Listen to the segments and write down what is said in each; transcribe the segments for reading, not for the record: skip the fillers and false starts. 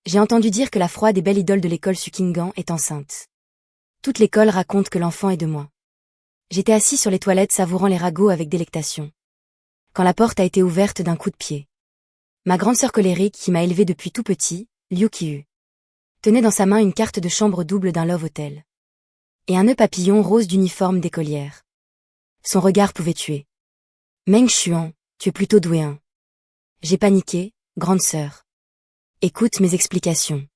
J'ai entendu dire que la froide et belle idole de l'école Sukingan est enceinte. Toute l'école raconte que l'enfant est de moi. J'étais assis sur les toilettes savourant les ragots avec délectation. Quand la porte a été ouverte d'un coup de pied. Ma grande sœur colérique qui m'a élevé depuis tout petit, Liu Qiyu, tenait dans sa main une carte de chambre double d'un Love Hotel. Et un nœud papillon rose d'uniforme d'écolière. Son regard pouvait tuer. Meng Xuan, tu es plutôt doué hein. J'ai paniqué, grande sœur. Écoute mes explications.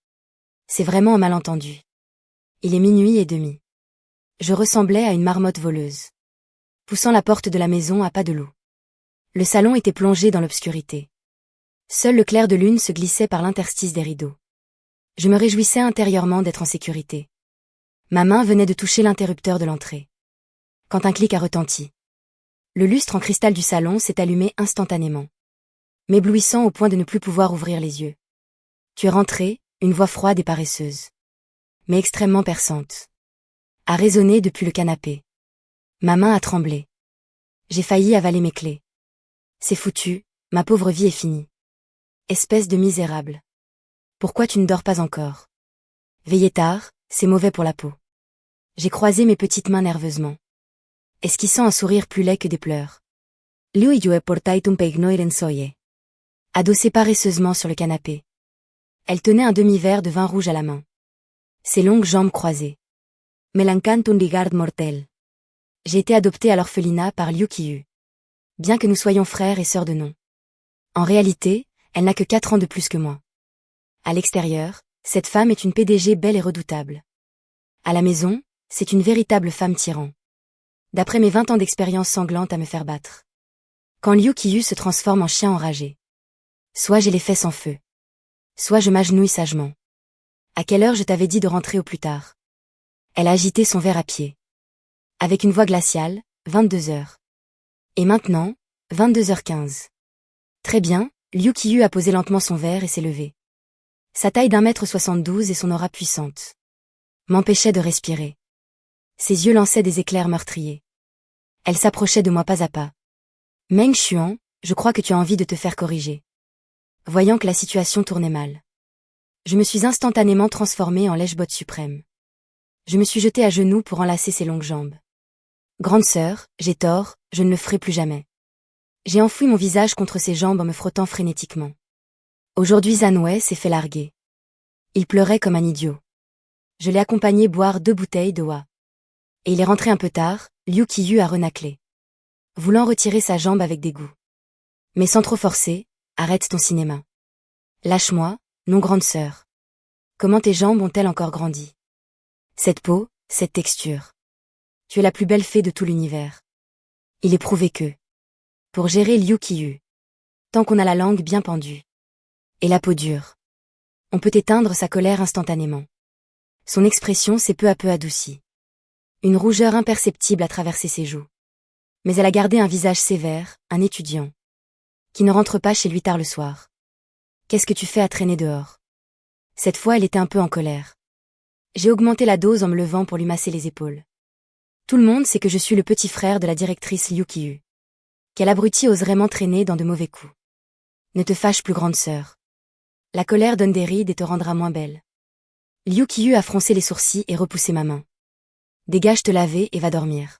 C'est vraiment un malentendu. Il est minuit et demi. Je ressemblais à une marmotte voleuse. Poussant la porte de la maison à pas de loup. Le salon était plongé dans l'obscurité. Seul le clair de lune se glissait par l'interstice des rideaux. Je me réjouissais intérieurement d'être en sécurité. Ma main venait de toucher l'interrupteur de l'entrée. Quand un clic a retenti. Le lustre en cristal du salon s'est allumé instantanément. M'éblouissant au point de ne plus pouvoir ouvrir les yeux. Tu es rentrée, une voix froide et paresseuse. Mais extrêmement perçante. A résonné depuis le canapé. Ma main a tremblé. J'ai failli avaler mes clés. C'est foutu, ma pauvre vie est finie. Espèce de misérable. Pourquoi tu ne dors pas encore? Veiller tard, c'est mauvais pour la peau. J'ai croisé mes petites mains nerveusement. Esquissant un sourire plus laid que des pleurs. Liu Yue portait un peigno irensoye. Adossée paresseusement sur le canapé. Elle tenait un demi-verre de vin rouge à la main. Ses longues jambes croisées. M'encante un regard mortel. J'ai été adoptée à l'orphelinat par Liu Qiyu. Bien que nous soyons frères et sœurs de nom. En réalité, elle n'a que 4 ans de plus que moi. À l'extérieur, cette femme est une PDG belle et redoutable. À la maison, c'est une véritable femme tyran. D'après mes 20 ans d'expérience sanglante à me faire battre. Quand Liu Qiyu se transforme en chien enragé. Soit j'ai les fesses en feu. Soit je m'agenouille sagement. À quelle heure je t'avais dit de rentrer au plus tard? Elle a agité son verre à pied. Avec une voix glaciale, 22 heures. Et maintenant, 22h15. Très bien, Liu Qiyu a posé lentement son verre et s'est levé. Sa taille d'1m72 et son aura puissante. M'empêchait de respirer. Ses yeux lançaient des éclairs meurtriers. Elle s'approchait de moi pas à pas. Meng Xuan, je crois que tu as envie de te faire corriger. Voyant que la situation tournait mal. Je me suis instantanément transformée en lèche-botte suprême. Je me suis jetée à genoux pour enlacer ses longues jambes. Grande sœur, j'ai tort, je ne le ferai plus jamais. J'ai enfoui mon visage contre ses jambes en me frottant frénétiquement. Aujourd'hui Zanwei s'est fait larguer. Il pleurait comme un idiot. Je l'ai accompagné boire 2 bouteilles de Wa. Et il est rentré un peu tard, Liu Qiyu a renâclé. Voulant retirer sa jambe avec dégoût. Mais sans trop forcer, arrête ton cinéma. Lâche-moi, non grande sœur. Comment tes jambes ont-elles encore grandi? Cette peau, cette texture. Tu es la plus belle fée de tout l'univers. Il est prouvé que, pour gérer Liu Qiyu, tant qu'on a la langue bien pendue, et la peau dure, on peut éteindre sa colère instantanément. Son expression s'est peu à peu adoucie. Une rougeur imperceptible a traversé ses joues. Mais elle a gardé un visage sévère, un étudiant, qui ne rentre pas chez lui tard le soir. Qu'est-ce que tu fais à traîner dehors? Cette fois elle était un peu en colère. J'ai augmenté la dose en me levant pour lui masser les épaules. Tout le monde sait que je suis le petit frère de la directrice Liu Qiyu. Quel abruti oserait m'entraîner dans de mauvais coups. Ne te fâche plus grande sœur. La colère donne des rides et te rendra moins belle. Liu Qiyu a froncé les sourcils et repoussé ma main. Dégage te laver et va dormir.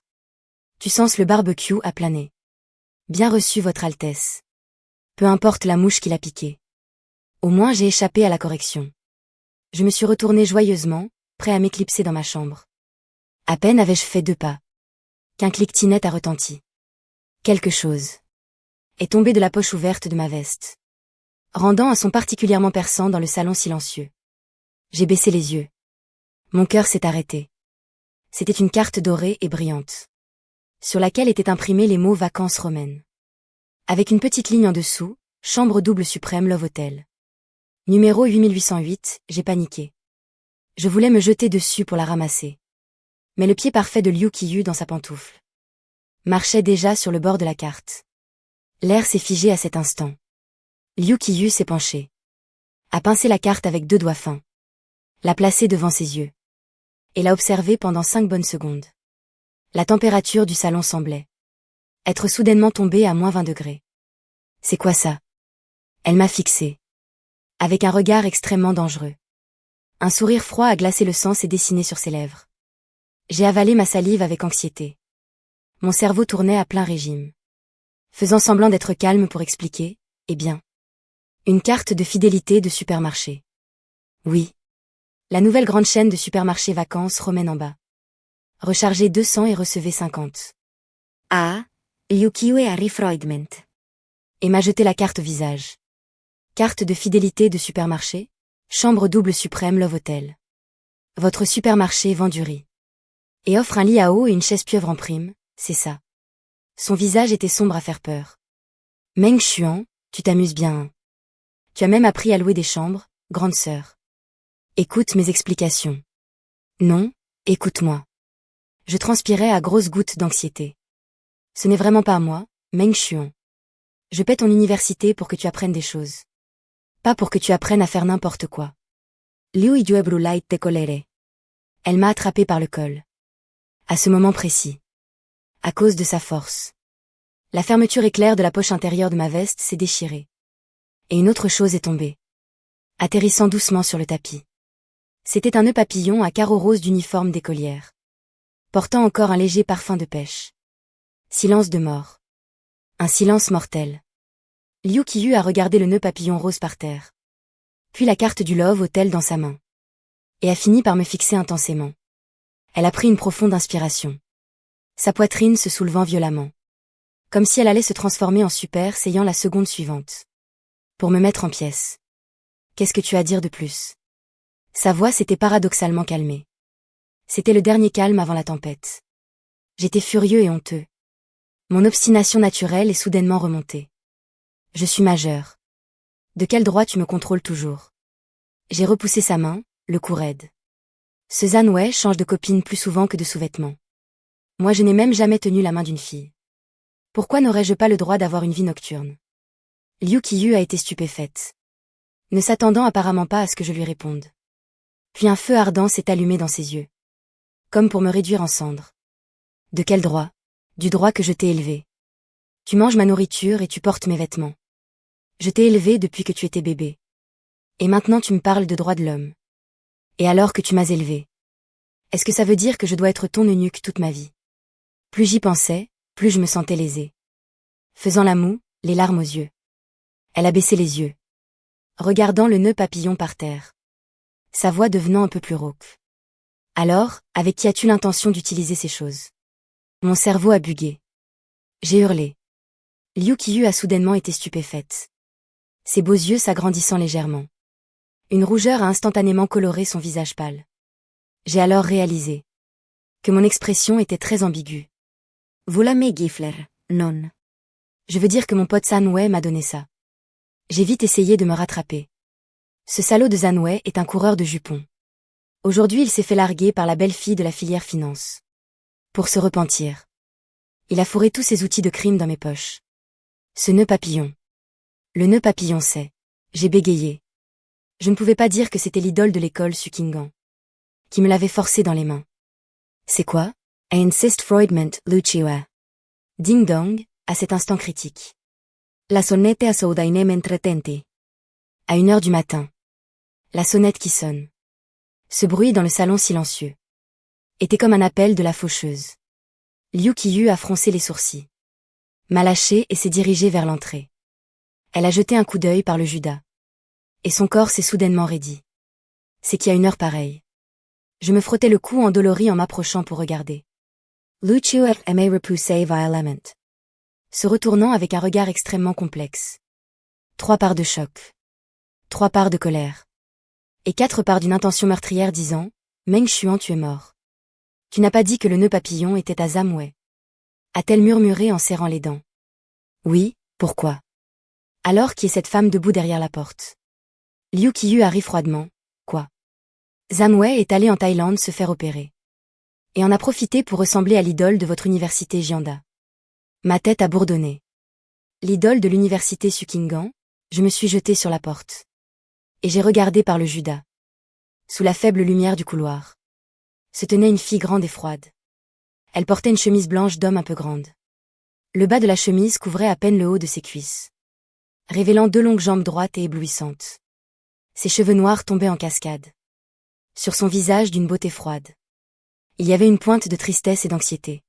Tu sens le barbecue à planer. Bien reçu votre Altesse. Peu importe la mouche qui l'a piqué. Au moins j'ai échappé à la correction. Je me suis retourné joyeusement, prêt à m'éclipser dans ma chambre. À peine avais-je fait 2 pas. Qu'un cliquetis a retenti. Quelque chose est tombé de la poche ouverte de ma veste. Rendant un son particulièrement perçant dans le salon silencieux. J'ai baissé les yeux. Mon cœur s'est arrêté. C'était une carte dorée et brillante. Sur laquelle étaient imprimés les mots vacances romaines. Avec une petite ligne en dessous, chambre double suprême Love Hotel. Numéro 8808, j'ai paniqué. Je voulais me jeter dessus pour la ramasser. Mais le pied parfait de Liu Qiyu dans sa pantoufle marchait déjà sur le bord de la carte. L'air s'est figé à cet instant. Liu Qiyu s'est penché. A pincé la carte avec 2 doigts fins. L'a placée devant ses yeux. Et l'a observée pendant 5 bonnes secondes. La température du salon semblait être soudainement tombée à -20 degrés. C'est quoi ça? Elle m'a fixé. avec un regard extrêmement dangereux. Un sourire froid a glacé le sang s'est dessiné sur ses lèvres. J'ai avalé ma salive avec anxiété. Mon cerveau tournait à plein régime. Faisant semblant d'être calme pour expliquer, eh bien. Une carte de fidélité de supermarché. Oui. La nouvelle grande chaîne de supermarchés vacances Romaine en bas. Rechargez 200 et recevez 50. Ah, Yukiu et Harry Freudment. Et m'a jeté la carte au visage. Carte de fidélité de supermarché, chambre double suprême Love Hotel. Votre supermarché vend du riz. Et offre un lit à eau et une chaise pieuvre en prime, c'est ça. Son visage était sombre à faire peur. Meng Xuan, tu t'amuses bien, hein. Tu as même appris à louer des chambres, grande sœur. Écoute mes explications. Non, écoute-moi. Je transpirais à grosses gouttes d'anxiété. Ce n'est vraiment pas moi, Meng Xuan. Je paie ton université pour que tu apprennes des choses. Pas pour que tu apprennes à faire n'importe quoi. Liu Yuebru Light te colere. Elle m'a attrapé par le col. À ce moment précis. À cause de sa force. La fermeture éclair de la poche intérieure de ma veste s'est déchirée. Et une autre chose est tombée. Atterrissant doucement sur le tapis. C'était un nœud papillon à carreaux roses d'uniforme d'écolière. Portant encore un léger parfum de pêche. Silence de mort. Un silence mortel. Liu Qiyu a regardé le nœud papillon rose par terre. Puis la carte du Love Hotel dans sa main. Et a fini par me fixer intensément. Elle a pris une profonde inspiration. Sa poitrine se soulevant violemment. Comme si elle allait se transformer en Super Saiyan la seconde suivante. Pour me mettre en pièces. Qu'est-ce que tu as à dire de plus? Sa voix s'était paradoxalement calmée. C'était le dernier calme avant la tempête. J'étais furieux et honteux. Mon obstination naturelle est soudainement remontée. Je suis majeur. De quel droit tu me contrôles toujours? J'ai repoussé sa main, le cou raide. Ce Zanwei change de copine plus souvent que de sous-vêtements. Moi je n'ai même jamais tenu la main d'une fille. Pourquoi n'aurais-je pas le droit d'avoir une vie nocturne? Liu Qiyu a été stupéfaite. Ne s'attendant apparemment pas à ce que je lui réponde. Puis un feu ardent s'est allumé dans ses yeux. Comme pour me réduire en cendres. De quel droit? Du droit que je t'ai élevé. Tu manges ma nourriture et tu portes mes vêtements. Je t'ai élevé depuis que tu étais bébé. Et maintenant tu me parles de droits de l'homme. Et alors que tu m'as élevé? Est-ce que ça veut dire que je dois être ton eunuque toute ma vie? Plus j'y pensais, plus je me sentais lésée. Faisant la moue, les larmes aux yeux. Elle a baissé les yeux. Regardant le nœud papillon par terre. Sa voix devenant un peu plus rauque. Alors, avec qui as-tu l'intention d'utiliser ces choses? Mon cerveau a bugué. J'ai hurlé. Liu Qiyu a soudainement été stupéfaite. Ses beaux yeux s'agrandissant légèrement. Une rougeur a instantanément coloré son visage pâle. J'ai alors réalisé que mon expression était très ambiguë. Voilà mes Gifler, non. Je veux dire que mon pote Zanwei m'a donné ça. J'ai vite essayé de me rattraper. Ce salaud de Zanwei est un coureur de jupons. Aujourd'hui il s'est fait larguer par la belle-fille de la filière finance. Pour se repentir. Il a fourré tous ses outils de crime dans mes poches. Ce nœud papillon. Le nœud papillon c'est. J'ai bégayé. Je ne pouvais pas dire que c'était l'idole de l'école Sukingan. Qui me l'avait forcé dans les mains. C'est quoi? I insist Freudment, Luciua. Ding dong, à cet instant critique. La sonnette a saudainem entretente. À 1h du matin. La sonnette qui sonne. Ce bruit dans le salon silencieux. Était comme un appel de la faucheuse. Liu Qiyu a froncé les sourcils. M'a lâché et s'est dirigée vers l'entrée. Elle a jeté un coup d'œil par le Judas. Et son corps s'est soudainement raidi. C'est qu'il y a une heure pareille. Je me frottais le cou endolori en m'approchant pour regarder. Luciu m'a repoussé violemment. Se retournant avec un regard extrêmement complexe. 3 parts de choc. 3 parts de colère. Et 4 parts d'une intention meurtrière disant, Meng Xuan tu es mort. Tu n'as pas dit que le nœud papillon était à Zanwei. A-t-elle murmuré en serrant les dents. Oui, pourquoi? Alors qui est cette femme debout derrière la porte? Liu Qiyu a ri froidement. Quoi? Zanwei est allé en Thaïlande se faire opérer. Et en a profité pour ressembler à l'idole de votre université Jianda. Ma tête a bourdonné. L'idole de l'université Sukingan, je me suis jetée sur la porte. Et j'ai regardé par le Judas. Sous la faible lumière du couloir. Se tenait une fille grande et froide. Elle portait une chemise blanche d'homme un peu grande. Le bas de la chemise couvrait à peine le haut de ses cuisses. Révélant 2 longues jambes droites et éblouissantes. Ses cheveux noirs tombaient en cascade. Sur son visage d'une beauté froide. Il y avait une pointe de tristesse et d'anxiété.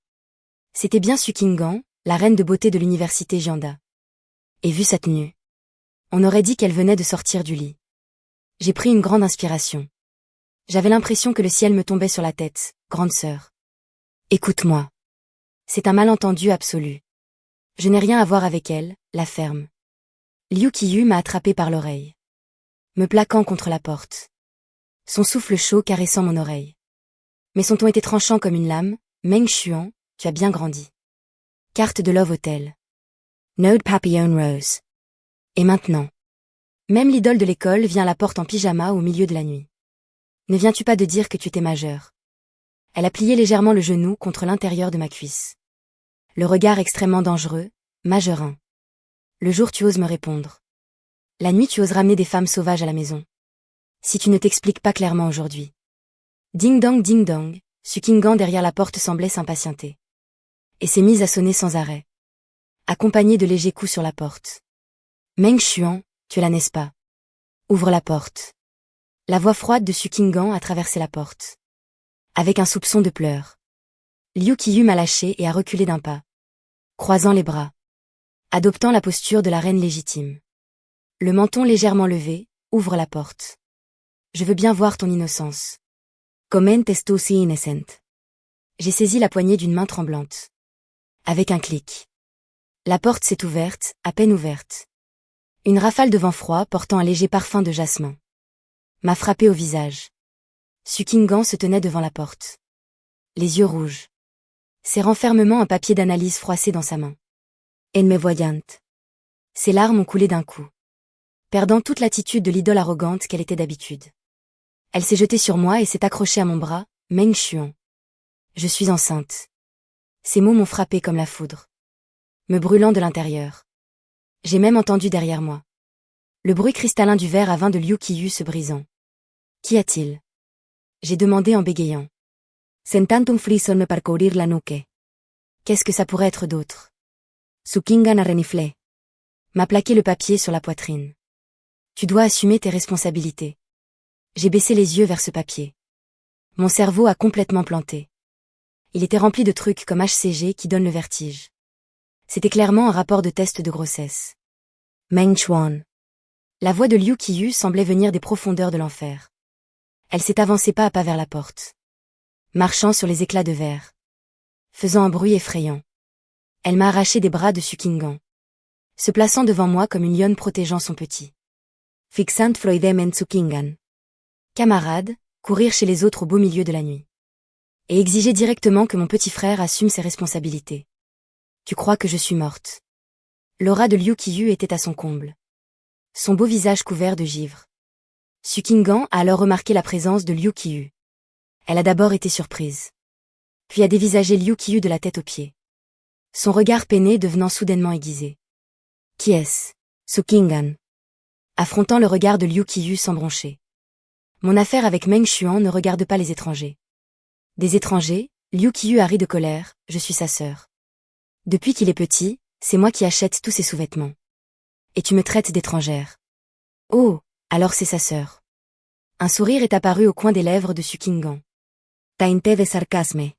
C'était bien Su Qinggan, la reine de beauté de l'université Jianda. Et vu sa tenue, on aurait dit qu'elle venait de sortir du lit. J'ai pris une grande inspiration. J'avais l'impression que le ciel me tombait sur la tête, grande sœur. Écoute-moi. C'est un malentendu absolu. Je n'ai rien à voir avec elle, la ferme. Liu Qiyu m'a attrapé par l'oreille, me plaquant contre la porte. Son souffle chaud caressant mon oreille. Mais son ton était tranchant comme une lame. Meng Xuan, tu as bien grandi. Carte de Love Hotel. Node Papillon Rose. Et maintenant? Même l'idole de l'école vient à la porte en pyjama au milieu de la nuit. Ne viens-tu pas de dire que tu t'es majeure? Elle a plié légèrement le genou contre l'intérieur de ma cuisse. Le regard extrêmement dangereux, majeurin. Le jour tu oses me répondre. La nuit tu oses ramener des femmes sauvages à la maison. Si tu ne t'expliques pas clairement aujourd'hui. Ding dong, Su Qinggan derrière la porte semblait s'impatienter. Et s'est mise à sonner sans arrêt. Accompagnée de légers coups sur la porte. Meng Xuan, tu es là n'est-ce pas? Ouvre la porte. La voix froide de Su Qinggan a traversé la porte. Avec un soupçon de pleurs. Liu Qiyu m'a lâché et a reculé d'un pas. Croisant les bras. Adoptant la posture de la reine légitime. Le menton légèrement levé, ouvre la porte. Je veux bien voir ton innocence. Comment est-ce si innocent? J'ai saisi la poignée d'une main tremblante. Avec un clic. La porte s'est ouverte, à peine ouverte. Une rafale de vent froid portant un léger parfum de jasmin m'a frappé au visage. Su Qinggan se tenait devant la porte. Les yeux rouges. Serrant fermement un papier d'analyse froissé dans sa main. Elle me voyante. Ses larmes ont coulé d'un coup. Perdant toute l'attitude de l'idole arrogante qu'elle était d'habitude. Elle s'est jetée sur moi et s'est accrochée à mon bras, Meng Xuan. Je suis enceinte. Ces mots m'ont frappé comme la foudre. Me brûlant de l'intérieur. J'ai même entendu derrière moi. Le bruit cristallin du verre à vin de Liu Qiyu se brisant. Qu'y a-t-il? J'ai demandé en bégayant. Sentando un frisson me parcourir la nuque. Qu'est-ce que ça pourrait être d'autre? Su Qinggan a reniflé. M'a plaqué le papier sur la poitrine. Tu dois assumer tes responsabilités. J'ai baissé les yeux vers ce papier. Mon cerveau a complètement planté. Il était rempli de trucs comme HCG qui donnent le vertige. C'était clairement un rapport de test de grossesse. Meng Xuan. La voix de Liu Qiyu semblait venir des profondeurs de l'enfer. Elle s'est avancée pas à pas vers la porte. Marchant sur les éclats de verre. Faisant un bruit effrayant. Elle m'a arraché des bras de Su Qinggan. Se plaçant devant moi comme une lionne protégeant son petit. Fixant Freudem en Su Qinggan. Camarade, courir chez les autres au beau milieu de la nuit. Et exiger directement que mon petit frère assume ses responsabilités. Tu crois que je suis morte? L'aura de Liu Qiyu était à son comble. Son beau visage couvert de givre. Su Qinggan a alors remarqué la présence de Liu Qiyu. Elle a d'abord été surprise. Puis a dévisagé Liu Qiyu de la tête aux pieds. Son regard peiné devenant soudainement aiguisé. Qui est-ce? Su Qinggan. Affrontant le regard de Liu Qiyu sans broncher. Mon affaire avec Meng Xuan ne regarde pas les étrangers. Des étrangers, Liu Qiyu a ri de colère, je suis sa sœur. Depuis qu'il est petit, c'est moi qui achète tous ses sous-vêtements. Et tu me traites d'étrangère. Oh, alors c'est sa sœur. Un sourire est apparu au coin des lèvres de Su Qinggan. Teinte de sarcasme.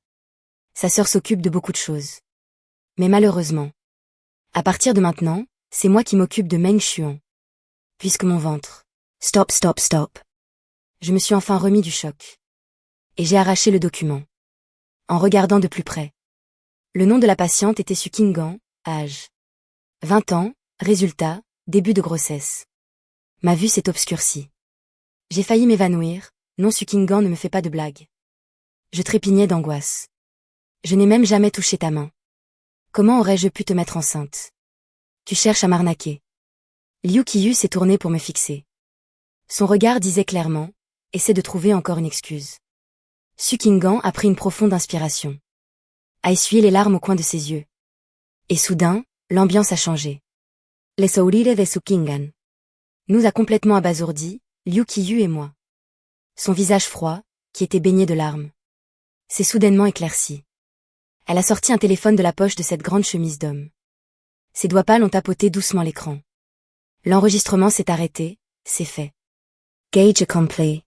Sa sœur s'occupe de beaucoup de choses. Mais malheureusement. À partir de maintenant, c'est moi qui m'occupe de Meng Xuan. Puisque mon ventre. Stop. Je me suis enfin remis du choc. Et j'ai arraché le document. En regardant de plus près. Le nom de la patiente était Su Qinggan, âge 20 ans, résultat, début de grossesse. Ma vue s'est obscurcie. J'ai failli m'évanouir, non Su Qinggan ne me fait pas de blagues. Je trépignais d'angoisse. Je n'ai même jamais touché ta main. Comment aurais-je pu te mettre enceinte? Tu cherches à m'arnaquer. Liu Qiyu s'est tourné pour me fixer. Son regard disait clairement, essaie de trouver encore une excuse. Su Qinggan a pris une profonde inspiration. A essuyé les larmes au coin de ses yeux. Et soudain, l'ambiance a changé. Les sourires de Su Qinggan nous a complètement abasourdis, Liu Qiyu et moi. Son visage froid, qui était baigné de larmes, s'est soudainement éclairci. Elle a sorti un téléphone de la poche de cette grande chemise d'homme. Ses doigts pâles ont tapoté doucement l'écran. L'enregistrement s'est arrêté, c'est fait. Gage accompli.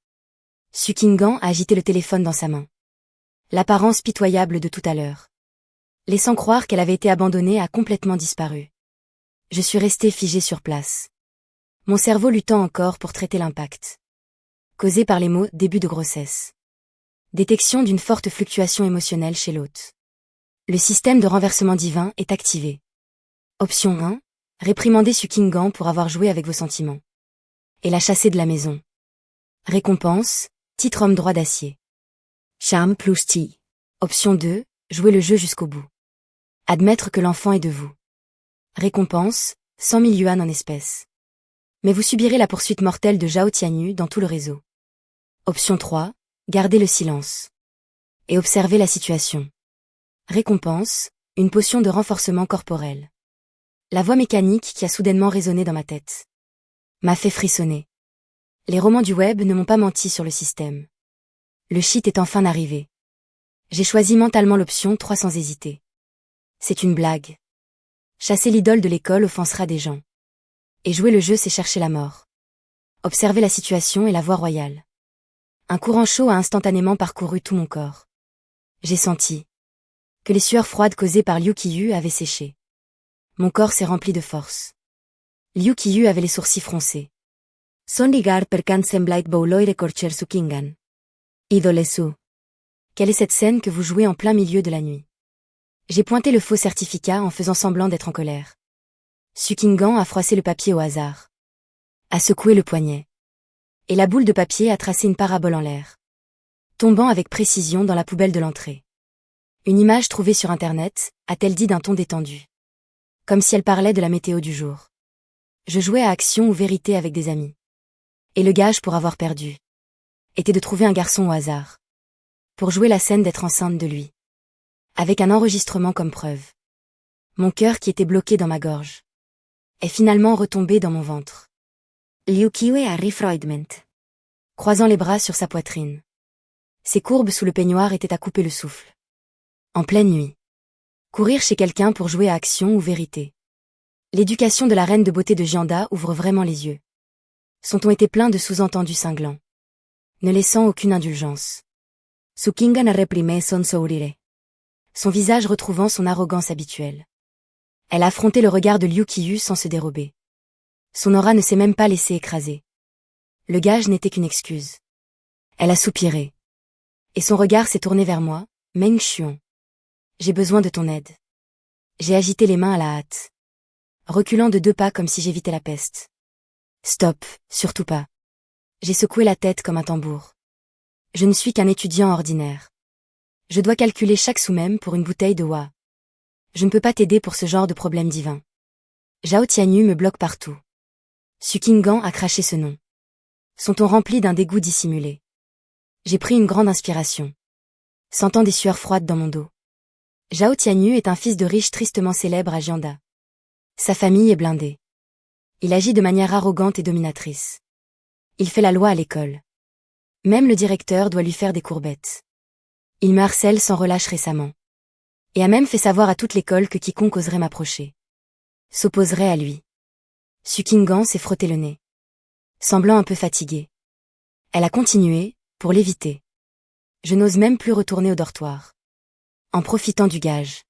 Sukingan a agité le téléphone dans sa main. L'apparence pitoyable de tout à l'heure, laissant croire qu'elle avait été abandonnée, a complètement disparu. Je suis restée figée sur place. Mon cerveau luttant encore pour traiter l'impact causé par les mots « début de grossesse ». Détection d'une forte fluctuation émotionnelle chez l'hôte. Le système de renversement divin est activé. Option 1. Réprimandez Sukingan pour avoir joué avec vos sentiments. Et la chasser de la maison. Récompense, titre homme droit d'acier. Charme plus T. Option 2. Jouer le jeu jusqu'au bout. Admettre que l'enfant est de vous. Récompense, 100 000 yuan en espèces. Mais vous subirez la poursuite mortelle de Zhao Tianyu dans tout le réseau. Option 3. Gardez le silence. Et observez la situation. Récompense, une potion de renforcement corporel. La voix mécanique qui a soudainement résonné dans ma tête m'a fait frissonner. Les romans du web ne m'ont pas menti sur le système. Le shit est enfin arrivé. J'ai choisi mentalement l'option 3 sans hésiter. C'est une blague. Chasser l'idole de l'école offensera des gens. Et jouer le jeu, c'est chercher la mort. Observer la situation et la voie royale. Un courant chaud a instantanément parcouru tout mon corps. J'ai senti que les sueurs froides causées par Liu Qiyu avaient séché. Mon corps s'est rempli de force. Liu Qiyu avait les sourcils froncés. Son ligar per kan semblait bouloire corcher Sukingan. Idolesu. Quelle est cette scène que vous jouez en plein milieu de la nuit? J'ai pointé le faux certificat en faisant semblant d'être en colère. Sukingan a froissé le papier au hasard. A secoué le poignet. Et la boule de papier a tracé une parabole en l'air, tombant avec précision dans la poubelle de l'entrée. Une image trouvée sur Internet, a-t-elle dit d'un ton détendu. Comme si elle parlait de la météo du jour. Je jouais à action ou vérité avec des amis. Et le gage pour avoir perdu était de trouver un garçon au hasard. Pour jouer la scène d'être enceinte de lui. Avec un enregistrement comme preuve. Mon cœur qui était bloqué dans ma gorge est finalement retombé dans mon ventre. Liu Qiyu a refroidement, croisant les bras sur sa poitrine. Ses courbes sous le peignoir étaient à couper le souffle. En pleine nuit. Courir chez quelqu'un pour jouer à action ou vérité. L'éducation de la reine de beauté de Jianda ouvre vraiment les yeux. Son ton était plein de sous-entendus cinglants, ne laissant aucune indulgence. Sukingan a réprimé son sourire. Son visage retrouvant son arrogance habituelle. Elle a affronté le regard de Liu Qiyu sans se dérober. Son aura ne s'est même pas laissé écraser. Le gage n'était qu'une excuse. Elle a soupiré. Et son regard s'est tourné vers moi, Meng Xuan. J'ai besoin de ton aide. J'ai agité les mains à la hâte. Reculant de 2 pas comme si j'évitais la peste. Stop, surtout pas. J'ai secoué la tête comme un tambour. Je ne suis qu'un étudiant ordinaire. Je dois calculer chaque sou même pour une bouteille de Wa. Je ne peux pas t'aider pour ce genre de problème divin. Zhao Tianyu me bloque partout. Sukingan a craché ce nom. Son ton rempli d'un dégoût dissimulé. J'ai pris une grande inspiration. Sentant des sueurs froides dans mon dos. Zhao Tianyu est un fils de riche tristement célèbre à Jianda. Sa famille est blindée. Il agit de manière arrogante et dominatrice. Il fait la loi à l'école. Même le directeur doit lui faire des courbettes. Il me harcèle sans relâche récemment. Et a même fait savoir à toute l'école que quiconque oserait m'approcher s'opposerait à lui. Sukingan s'est frotté le nez, semblant un peu fatiguée. Elle a continué, pour l'éviter. Je n'ose même plus retourner au dortoir. En profitant du gage.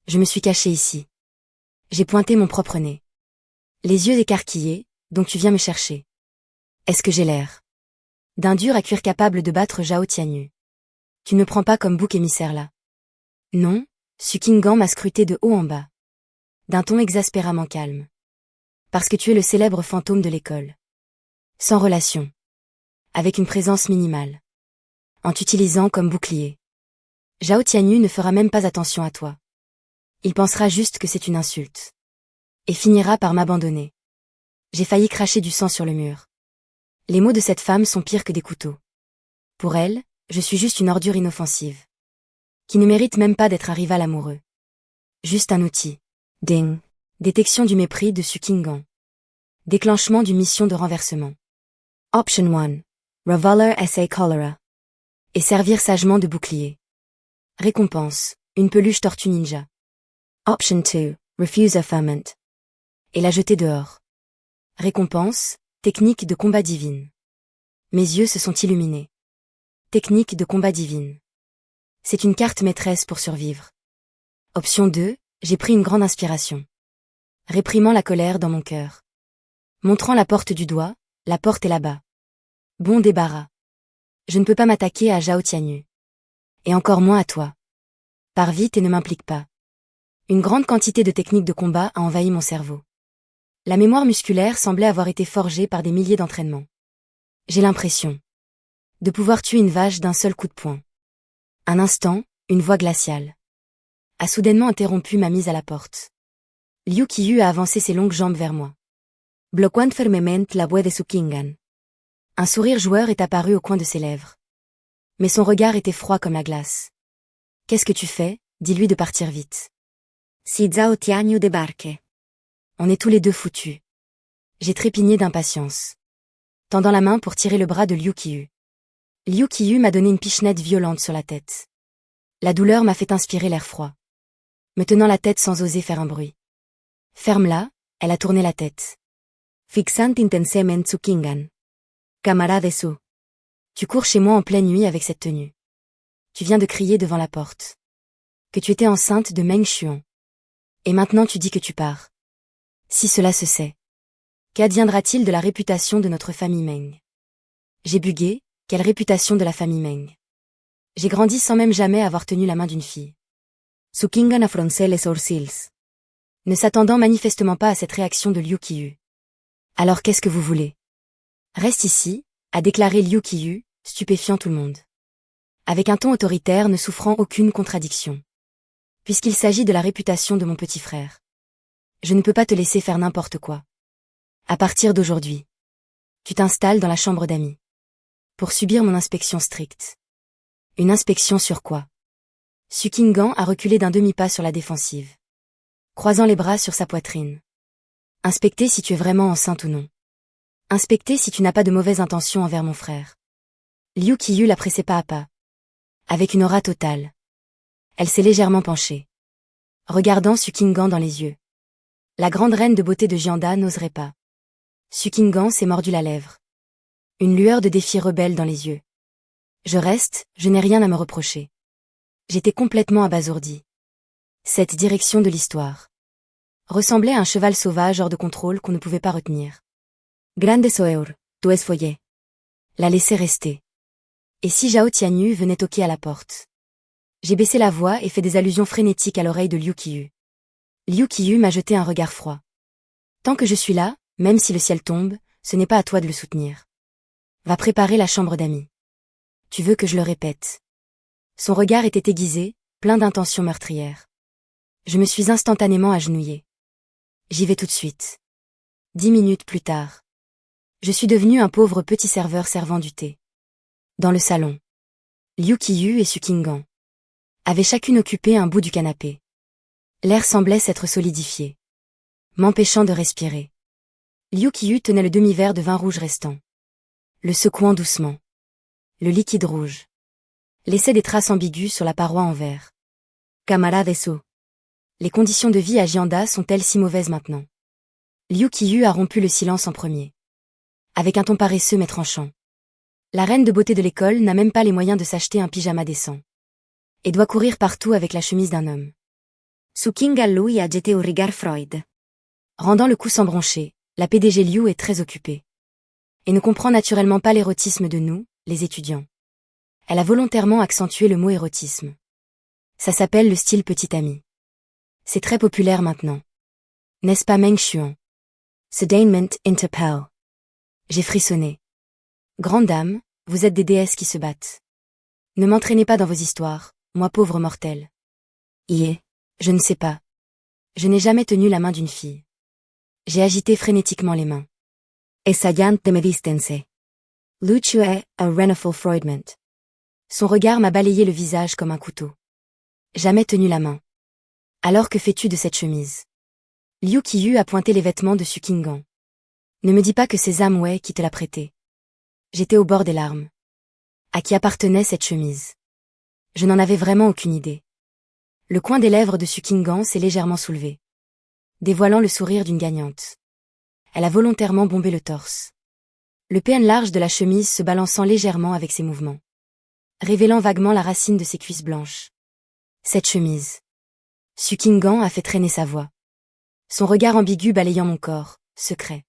Je me suis cachée ici. J'ai pointé mon propre nez. Les yeux écarquillés, donc tu viens me chercher. Est-ce que j'ai l'air d'un dur à cuire capable de battre Zhao Tianyu? Tu ne me prends pas comme bouc émissaire là. Non, Sukingan m'a scruté de haut en bas. D'un ton exaspéramment calme. Parce que tu es le célèbre fantôme de l'école. Sans relation. Avec une présence minimale. En t'utilisant comme bouclier. Zhao Tianyu ne fera même pas attention à toi. Il pensera juste que c'est une insulte. Et finira par m'abandonner. J'ai failli cracher du sang sur le mur. Les mots de cette femme sont pires que des couteaux. Pour elle, je suis juste une ordure inoffensive. Qui ne mérite même pas d'être un rival amoureux. Juste un outil. Ding. Détection du mépris de Sukingan. Déclenchement d'une mission de renversement. Option 1. Revolver Essay Cholera. Et servir sagement de bouclier. Récompense. Une peluche tortue ninja. Option 2. Refuse Affirmant. Et la jeter dehors. Récompense. Technique de combat divine. Mes yeux se sont illuminés. Technique de combat divine. C'est une carte maîtresse pour survivre. Option 2, j'ai pris une grande inspiration. Réprimant la colère dans mon cœur. Montrant la porte du doigt, la porte est là-bas. Bon débarras. Je ne peux pas m'attaquer à Zhao Tianyu. Et encore moins à toi. Pars vite et ne m'implique pas. Une grande quantité de techniques de combat a envahi mon cerveau. La mémoire musculaire semblait avoir été forgée par des milliers d'entraînements. J'ai l'impression de pouvoir tuer une vache d'un seul coup de poing. Un instant, une voix glaciale a soudainement interrompu ma mise à la porte. Liu Qiyu a avancé ses longues jambes vers moi. Bloquant fermement la voix de Su Qinggan. Un sourire joueur est apparu au coin de ses lèvres. Mais son regard était froid comme la glace. Qu'est-ce que tu fais? Dis-lui de partir vite. Si Zhao Tianyu débarque. On est tous les deux foutus. J'ai trépigné d'impatience, tendant la main pour tirer le bras de Liu Qiyu. Liu Qiyu m'a donné une pichenette violente sur la tête. La douleur m'a fait inspirer l'air froid, me tenant la tête sans oser faire un bruit. Ferme-la, elle a tourné la tête. Fixant intensément Su Qinggan. Camarade Su. Tu cours chez moi en pleine nuit avec cette tenue. Tu viens de crier devant la porte que tu étais enceinte de Meng Xuan. Et maintenant tu dis que tu pars. Si cela se sait, qu'adviendra-t-il de la réputation de notre famille Meng? J'ai bugué, quelle réputation de la famille Meng? J'ai grandi sans même jamais avoir tenu la main d'une fille. Su Qinggan a froncé les sourcils, ne s'attendant manifestement pas à cette réaction de Liu Qiyu. Alors qu'est-ce que vous voulez? Reste ici, a déclaré Liu Qiyu, stupéfiant tout le monde. Avec un ton autoritaire ne souffrant aucune contradiction. Puisqu'il s'agit de la réputation de mon petit frère. Je ne peux pas te laisser faire n'importe quoi. À partir d'aujourd'hui, tu t'installes dans la chambre d'amis. Pour subir mon inspection stricte. Une inspection sur quoi? Su Qinggan a reculé d'un demi-pas sur la défensive, croisant les bras sur sa poitrine. Inspecter si tu es vraiment enceinte ou non. Inspecter si tu n'as pas de mauvaises intentions envers mon frère. Liu Qiyu la pressait pas à pas. Avec une aura totale. Elle s'est légèrement penchée, regardant Su Qinggan dans les yeux. La grande reine de beauté de Jianda n'oserait pas. Su Qinggan s'est mordu la lèvre. Une lueur de défi rebelle dans les yeux. Je reste, je n'ai rien à me reprocher. J'étais complètement abasourdi. Cette direction de l'histoire ressemblait à un cheval sauvage hors de contrôle qu'on ne pouvait pas retenir. Grande soeur, tu es foyer. La laisser rester. Et si Zhao Tianyu venait toquer à la porte? J'ai baissé la voix et fait des allusions frénétiques à l'oreille de Liu Qiyu. Liu Qiyu m'a jeté un regard froid. Tant que je suis là, même si le ciel tombe, ce n'est pas à toi de le soutenir. Va préparer la chambre d'amis. Tu veux que je le répète? Son regard était aiguisé, plein d'intentions meurtrières. Je me suis instantanément agenouillé. J'y vais tout de suite. 10 minutes plus tard. Je suis devenu un pauvre petit serveur servant du thé. Dans le salon. Liu Qiyu et Su Qinggan avaient chacune occupé un bout du canapé. L'air semblait s'être solidifié, m'empêchant de respirer. Liu Qiyu tenait le demi-verre de vin rouge restant, le secouant doucement. Le liquide rouge laissait des traces ambiguës sur la paroi en verre. Camarade Su. Les conditions de vie à Jianda sont-elles si mauvaises maintenant? Liu Qiyu a rompu le silence en premier, avec un ton paresseux mais tranchant. La reine de beauté de l'école n'a même pas les moyens de s'acheter un pyjama décent. Et doit courir partout avec la chemise d'un homme. Su Qinggan lui a jeté au regard Freud. Rendant le cou sans broncher, la PDG Liu est très occupée. Et ne comprend naturellement pas l'érotisme de nous, les étudiants. Elle a volontairement accentué le mot érotisme. Ça s'appelle le style petit ami. C'est très populaire maintenant. N'est-ce pas Meng Xuan? Sedainment interpel. J'ai frissonné. Grande dame, vous êtes des déesses qui se battent. Ne m'entraînez pas dans vos histoires, moi pauvre mortel. Je ne sais pas. Je n'ai jamais tenu la main d'une fille. J'ai agité frénétiquement les mains. Essayant de me distancer. Luchue a reneful Freudment. Son regard m'a balayé le visage comme un couteau. Jamais tenu la main. Alors que fais-tu de cette chemise? Liu Qiyu a pointé les vêtements de Su Qinggan. Ne me dis pas que c'est Zhang Wei qui te l'a prêté. J'étais au bord des larmes. À qui appartenait cette chemise? Je n'en avais vraiment aucune idée. Le coin des lèvres de Su Qinggan s'est légèrement soulevé, dévoilant le sourire d'une gagnante. Elle a volontairement bombé le torse. le PN large de la chemise se balançant légèrement avec ses mouvements, révélant vaguement la racine de ses cuisses blanches. Cette chemise. Su Qinggan a fait traîner sa voix. Son regard ambigu balayant mon corps, secret.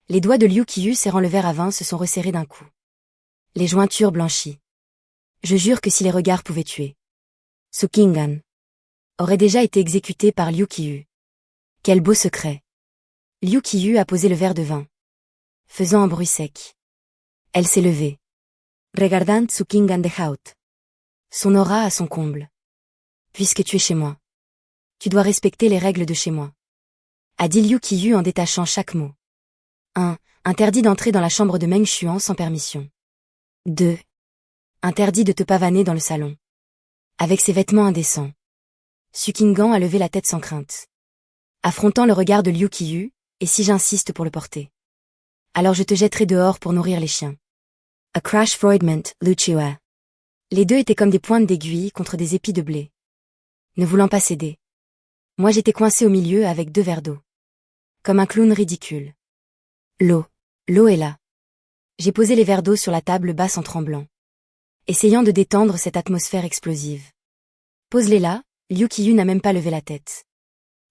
Les doigts de Liu Qiyu serrant le verre à vin se sont resserrés d'un coup. Les jointures blanchies. Je jure que si les regards pouvaient tuer, Su Qinggan aurait déjà été exécuté par Liu Qiyu. Quel beau secret. Liu Qiyu a posé le verre de vin, faisant un bruit sec. Elle s'est levée. Regardant Su Qinggan de haut. Son aura à son comble. Puisque tu es chez moi, tu dois respecter les règles de chez moi, a dit Liu Qiyu en détachant chaque mot. 1. Interdit d'entrer dans la chambre de Meng Xuan sans permission. 2. Interdit de te pavaner dans le salon. Avec ses vêtements indécents. Su Qinggan a levé la tête sans crainte, affrontant le regard de Liu Qiyu, et si j'insiste pour le porter, alors je te jetterai dehors pour nourrir les chiens. A crash Freudment, Liu Qiyu. Les deux étaient comme des pointes d'aiguille contre des épis de blé. Ne voulant pas céder. Moi j'étais coincé au milieu avec 2 verres d'eau. Comme un clown ridicule. L'eau est là. J'ai posé les verres d'eau sur la table basse en tremblant, essayant de détendre cette atmosphère explosive. Pose-les là, Liu Qiyu n'a même pas levé la tête.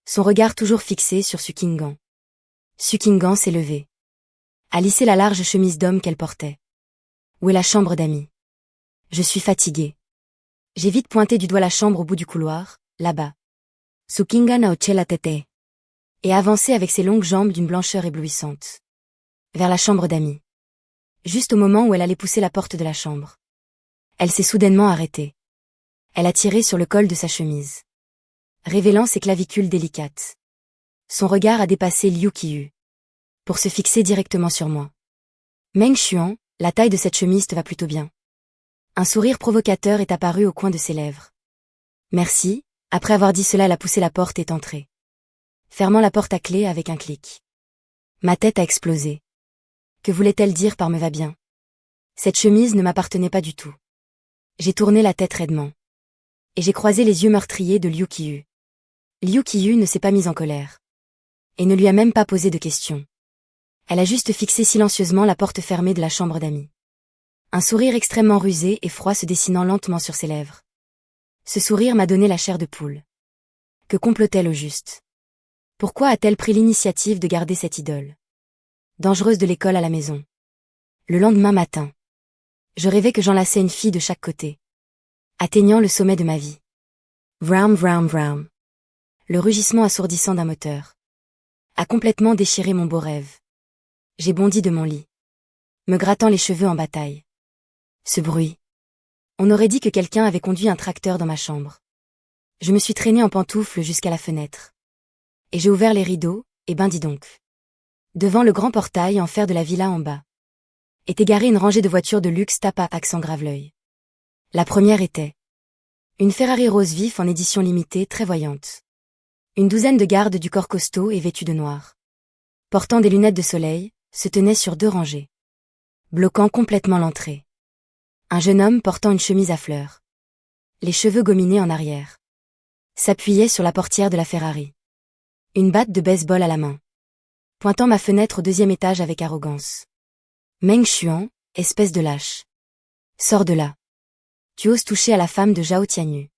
Son regard toujours fixé sur Su Qinggan. Su Qinggan s'est levée, a lissé la large chemise d'homme qu'elle portait. Où est la chambre d'amis? Je suis fatiguée. J'ai vite pointé du doigt la chambre au bout du couloir, là-bas. Su Qinggan a hoché la tête et avancé avec ses longues jambes d'une blancheur éblouissante vers la chambre d'amis. Juste au moment où elle allait pousser la porte de la chambre, elle s'est soudainement arrêtée. Elle a tiré sur le col de sa chemise, révélant ses clavicules délicates. Son regard a dépassé Liu Qiyu, pour se fixer directement sur moi. Meng Xuan, la taille de cette chemise te va plutôt bien. Un sourire provocateur est apparu au coin de ses lèvres. Merci. Après avoir dit cela, elle a poussé la porte et est entrée, fermant la porte à clé avec un clic. Ma tête a explosé. Que voulait-elle dire par me va bien? Cette chemise ne m'appartenait pas du tout. J'ai tourné la tête raidement, et j'ai croisé les yeux meurtriers de Liu Qiyu. Liu Qiyu ne s'est pas mise en colère, et ne lui a même pas posé de questions. Elle a juste fixé silencieusement la porte fermée de la chambre d'amis. Un sourire extrêmement rusé et froid se dessinant lentement sur ses lèvres. Ce sourire m'a donné la chair de poule. Que complot-elle au juste? Pourquoi a-t-elle pris l'initiative de garder cette idole dangereuse de l'école à la maison? Le lendemain matin, je rêvais que j'enlaçais une fille de chaque côté, atteignant le sommet de ma vie. Vroom vroom vroom. Le rugissement assourdissant d'un moteur a complètement déchiré mon beau rêve. J'ai bondi de mon lit, me grattant les cheveux en bataille. Ce bruit. On aurait dit que quelqu'un avait conduit un tracteur dans ma chambre. Je me suis traînée en pantoufles jusqu'à la fenêtre. Et j'ai ouvert les rideaux, et ben dis donc. Devant le grand portail en fer de la villa en bas, était garée une rangée de voitures de luxe tape à accent grave l'œil. La première était une Ferrari rose vif en édition limitée très voyante. Une douzaine de gardes du corps costaud et vêtus de noir, portant des lunettes de soleil, se tenaient sur 2 rangées, bloquant complètement l'entrée. Un jeune homme portant une chemise à fleurs, les cheveux gominés en arrière, s'appuyait sur la portière de la Ferrari. Une batte de baseball à la main, pointant ma fenêtre au 2e étage avec arrogance. Meng Xuan, espèce de lâche. Sors de là. Tu oses toucher à la femme de Zhao Tianyu.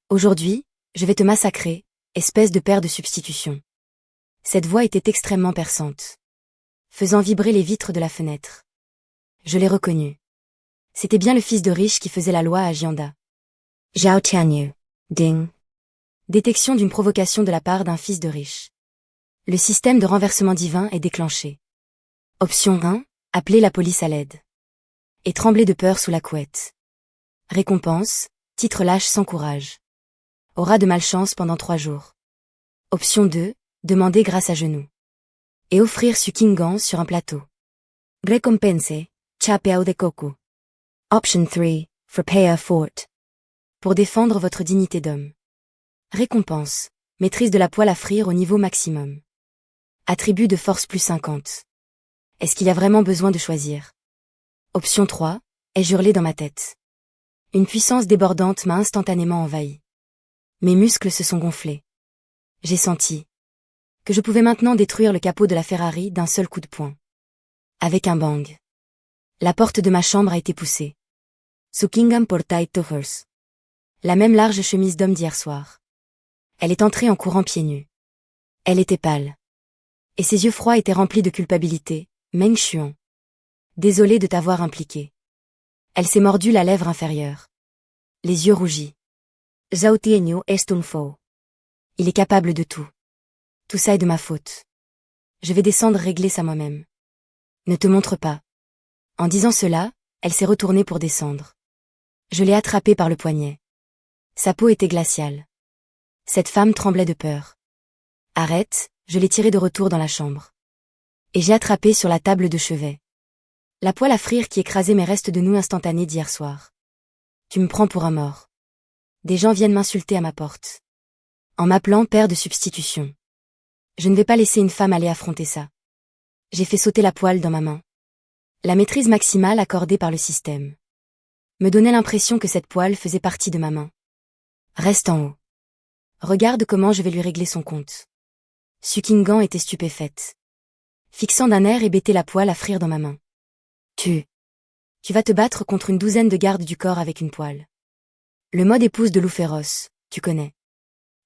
Aujourd'hui, je vais te massacrer, espèce de père de substitution. Cette voix était extrêmement perçante, faisant vibrer les vitres de la fenêtre. Je l'ai reconnu. C'était bien le fils de riche qui faisait la loi à Jianda. Zhao Tianyu. Ding. Détection d'une provocation de la part d'un fils de riche. Le système de renversement divin est déclenché. Option 1. Appeler la police à l'aide. Et trembler de peur sous la couette. Récompense. Titre lâche sans courage. Aura de malchance pendant 3 jours. Option 2. Demander grâce à genoux. Et offrir Su Qinggan sur un plateau. Récompense. Chapéo de coco. Option 3. For pay a fort. Pour défendre votre dignité d'homme. Récompense. Maîtrise de la poêle à frire au niveau maximum. Attribut de force plus 50. Est-ce qu'il y a vraiment besoin de choisir? Option 3. Ai-je hurlé dans ma tête? Une puissance débordante m'a instantanément envahi. Mes muscles se sont gonflés. J'ai senti que je pouvais maintenant détruire le capot de la Ferrari d'un seul coup de poing. Avec un bang. La porte de ma chambre a été poussée. Sukingham portai tohers. La même large chemise d'homme d'hier soir. Elle est entrée en courant pieds nus. Elle était pâle. Et ses yeux froids étaient remplis de culpabilité. Meng Xuan. Désolée de t'avoir impliqué. Elle s'est mordue la lèvre inférieure. Les yeux rougis. Zhao Tianyu est un faux. Il est capable de tout. Tout ça est de ma faute. Je vais descendre régler ça moi-même. Ne te montre pas. En disant cela, elle s'est retournée pour descendre. Je l'ai attrapée par le poignet. Sa peau était glaciale. Cette femme tremblait de peur. Arrête, je l'ai tirée de retour dans la chambre. Et j'ai attrapé sur la table de chevet. La poêle à frire qui écrasait mes restes de nouilles instantanées d'hier soir. Tu me prends pour un mort. Des gens viennent m'insulter à ma porte. En m'appelant père de substitution. Je ne vais pas laisser une femme aller affronter ça. J'ai fait sauter la poêle dans ma main. La maîtrise maximale accordée par le système me donnait l'impression que cette poêle faisait partie de ma main. Reste en haut. Regarde comment je vais lui régler son compte. Sukingan était stupéfaite. Fixant d'un air hébété la poêle à frire dans ma main. Tu vas te battre contre une douzaine de gardes du corps avec une poêle. Le mode épouse de loup féroce, tu connais.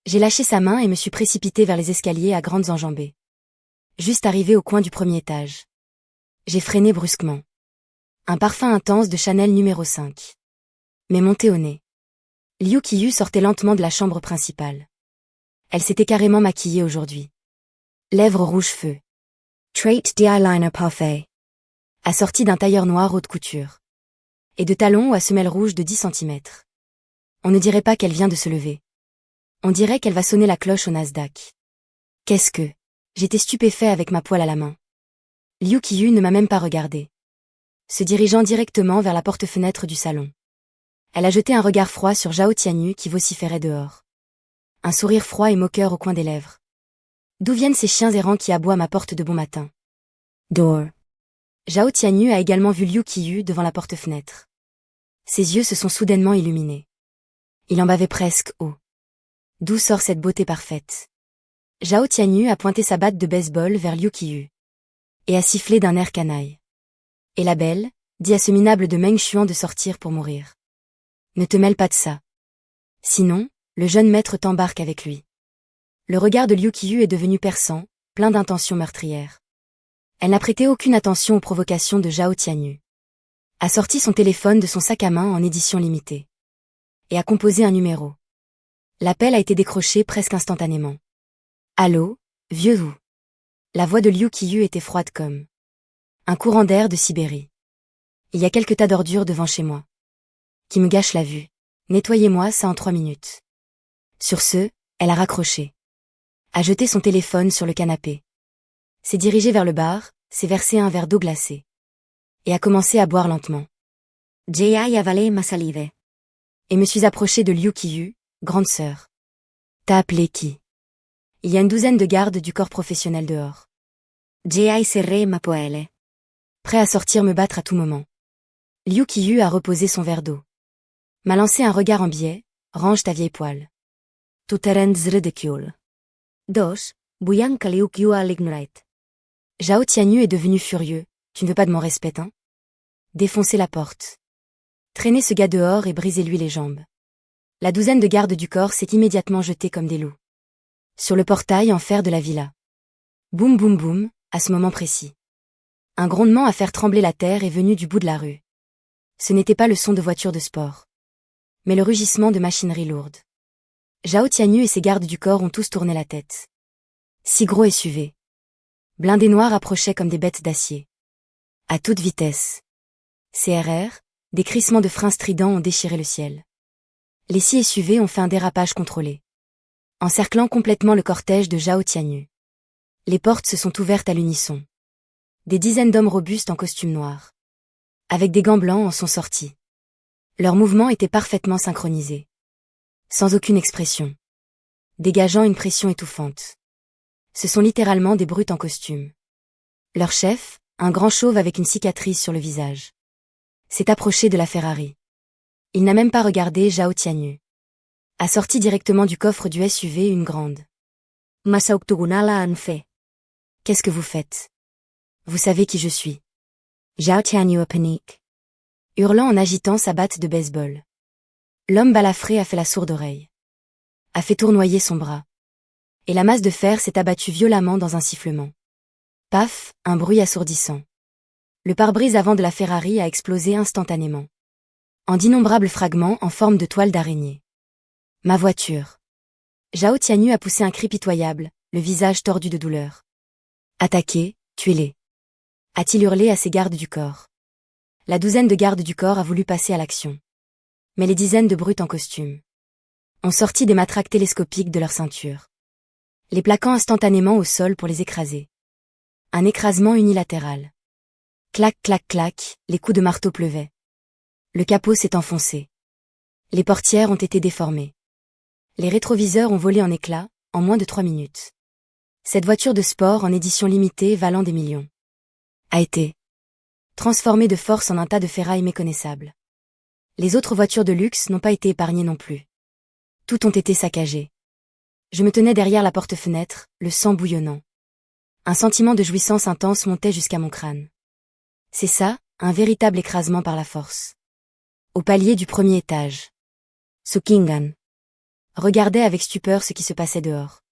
J'ai lâché sa main et me suis précipité vers les escaliers à grandes enjambées. Juste arrivé au coin du premier étage. J'ai freiné brusquement. Un parfum intense de Chanel numéro 5. Mais monté au nez. Liu Qiyu sortait lentement de la chambre principale. Elle s'était carrément maquillée aujourd'hui. Lèvres rouge feu. Trait d'eyeliner parfait. Assortie d'un tailleur noir haute couture. Et de talons à semelles rouges de 10 cm. On ne dirait pas qu'elle vient de se lever. On dirait qu'elle va sonner la cloche au Nasdaq. Qu'est-ce que... J'étais stupéfait avec ma poêle à la main. Liu Qiyu ne m'a même pas regardé. Se dirigeant directement vers la porte-fenêtre du salon. Elle a jeté un regard froid sur Zhao Tianyu qui vociférait dehors. Un sourire froid et moqueur au coin des lèvres. D'où viennent ces chiens errants qui aboient à ma porte de bon matin? Door. Zhao Tianyu a également vu Liu Qiyu devant la porte-fenêtre. Ses yeux se sont soudainement illuminés. Il en bavait presque haut. D'où sort cette beauté parfaite? Zhao Tianyu a pointé sa batte de baseball vers Liu Qiyu. Et a sifflé d'un air canaille. Et la belle, dit à ce minable de Meng Xuan de sortir pour mourir. Ne te mêle pas de ça. Sinon, le jeune maître t'embarque avec lui. Le regard de Liu Qiyu est devenu perçant, plein d'intentions meurtrières. Elle n'a prêté aucune attention aux provocations de Zhao Tianyu. A sorti son téléphone de son sac à main en édition limitée. Et a composé un numéro. L'appel a été décroché presque instantanément. Allô, vieux vous. La voix de Liu Qiyu était froide comme un courant d'air de Sibérie. Il y a quelques tas d'ordures devant chez moi. Qui me gâchent la vue. Nettoyez-moi ça en 3 minutes. Sur ce, elle a raccroché. A jeté son téléphone sur le canapé. S'est dirigée vers le bar, s'est versé un verre d'eau glacée. Et a commencé à boire lentement. J'ai avalé ma salive. Et me suis approchée de Liu Qiyu, grande sœur. T'as appelé qui? Il y a une douzaine de gardes du corps professionnel dehors. J'ai serré ma poêle. Prêt à sortir me battre à tout moment. Liu Qiyu a reposé son verre d'eau. M'a lancé un regard en biais, range ta vieille poêle. Tu terrens ridicule. Dos, bouyanka Liu Qiyu à l'ignorate. Zhao Tianyu est devenu furieux, tu ne veux pas de mon respect, hein? Défoncez la porte. Traînez ce gars dehors et brisez-lui les jambes. La douzaine de gardes du corps s'est immédiatement jetée comme des loups. Sur le portail en fer de la villa. Boum boum boum, à ce moment précis. Un grondement à faire trembler la terre est venu du bout de la rue. Ce n'était pas le son de voitures de sport. Mais le rugissement de machinerie lourde. Zhao Tianyu et ses gardes du corps ont tous tourné la tête. 6 gros SUV. Blindés noirs approchaient comme des bêtes d'acier. À toute vitesse. CRR, des crissements de freins stridents ont déchiré le ciel. Les 6 SUV ont fait un dérapage contrôlé. Encerclant complètement le cortège de Zhao Tianyu. Les portes se sont ouvertes à l'unisson. Des dizaines d'hommes robustes en costume noir. Avec des gants blancs en sont sortis. Leurs mouvements étaient parfaitement synchronisés. Sans aucune expression. Dégageant une pression étouffante. Ce sont littéralement des brutes en costume. Leur chef, un grand chauve avec une cicatrice sur le visage, s'est approché de la Ferrari. Il n'a même pas regardé Zhao Tianyu. A sorti directement du coffre du SUV une grande massa octogonale à fait. Qu'est-ce que vous faites? Vous savez qui je suis. Zhao Tianyu panique. Hurlant en agitant sa batte de baseball. L'homme balafré a fait la sourde oreille. A fait tournoyer son bras. Et la masse de fer s'est abattue violemment dans un sifflement. Paf, un bruit assourdissant. Le pare-brise avant de la Ferrari a explosé instantanément. En d'innombrables fragments en forme de toile d'araignée. Ma voiture. Zhao Tianyu a poussé un cri pitoyable, le visage tordu de douleur. Attaquez, tuez-les. A-t-il hurlé à ses gardes du corps. La douzaine de gardes du corps a voulu passer à l'action. Mais les dizaines de brutes en costume ont sorti des matraques télescopiques de leur ceinture, les plaquant instantanément au sol pour les écraser. Un écrasement unilatéral. Clac, clac, clac, les coups de marteau pleuvaient. Le capot s'est enfoncé. Les portières ont été déformées. Les rétroviseurs ont volé en éclats, en moins de 3 minutes. Cette voiture de sport en édition limitée valant des millions a été transformée de force en un tas de ferrailles méconnaissables. Les autres voitures de luxe n'ont pas été épargnées non plus. Toutes ont été saccagées. Je me tenais derrière la porte-fenêtre, le sang bouillonnant. Un sentiment de jouissance intense montait jusqu'à mon crâne. C'est ça, un véritable écrasement par la force. Au palier du premier étage. Su Qinggan regardait avec stupeur ce qui se passait dehors.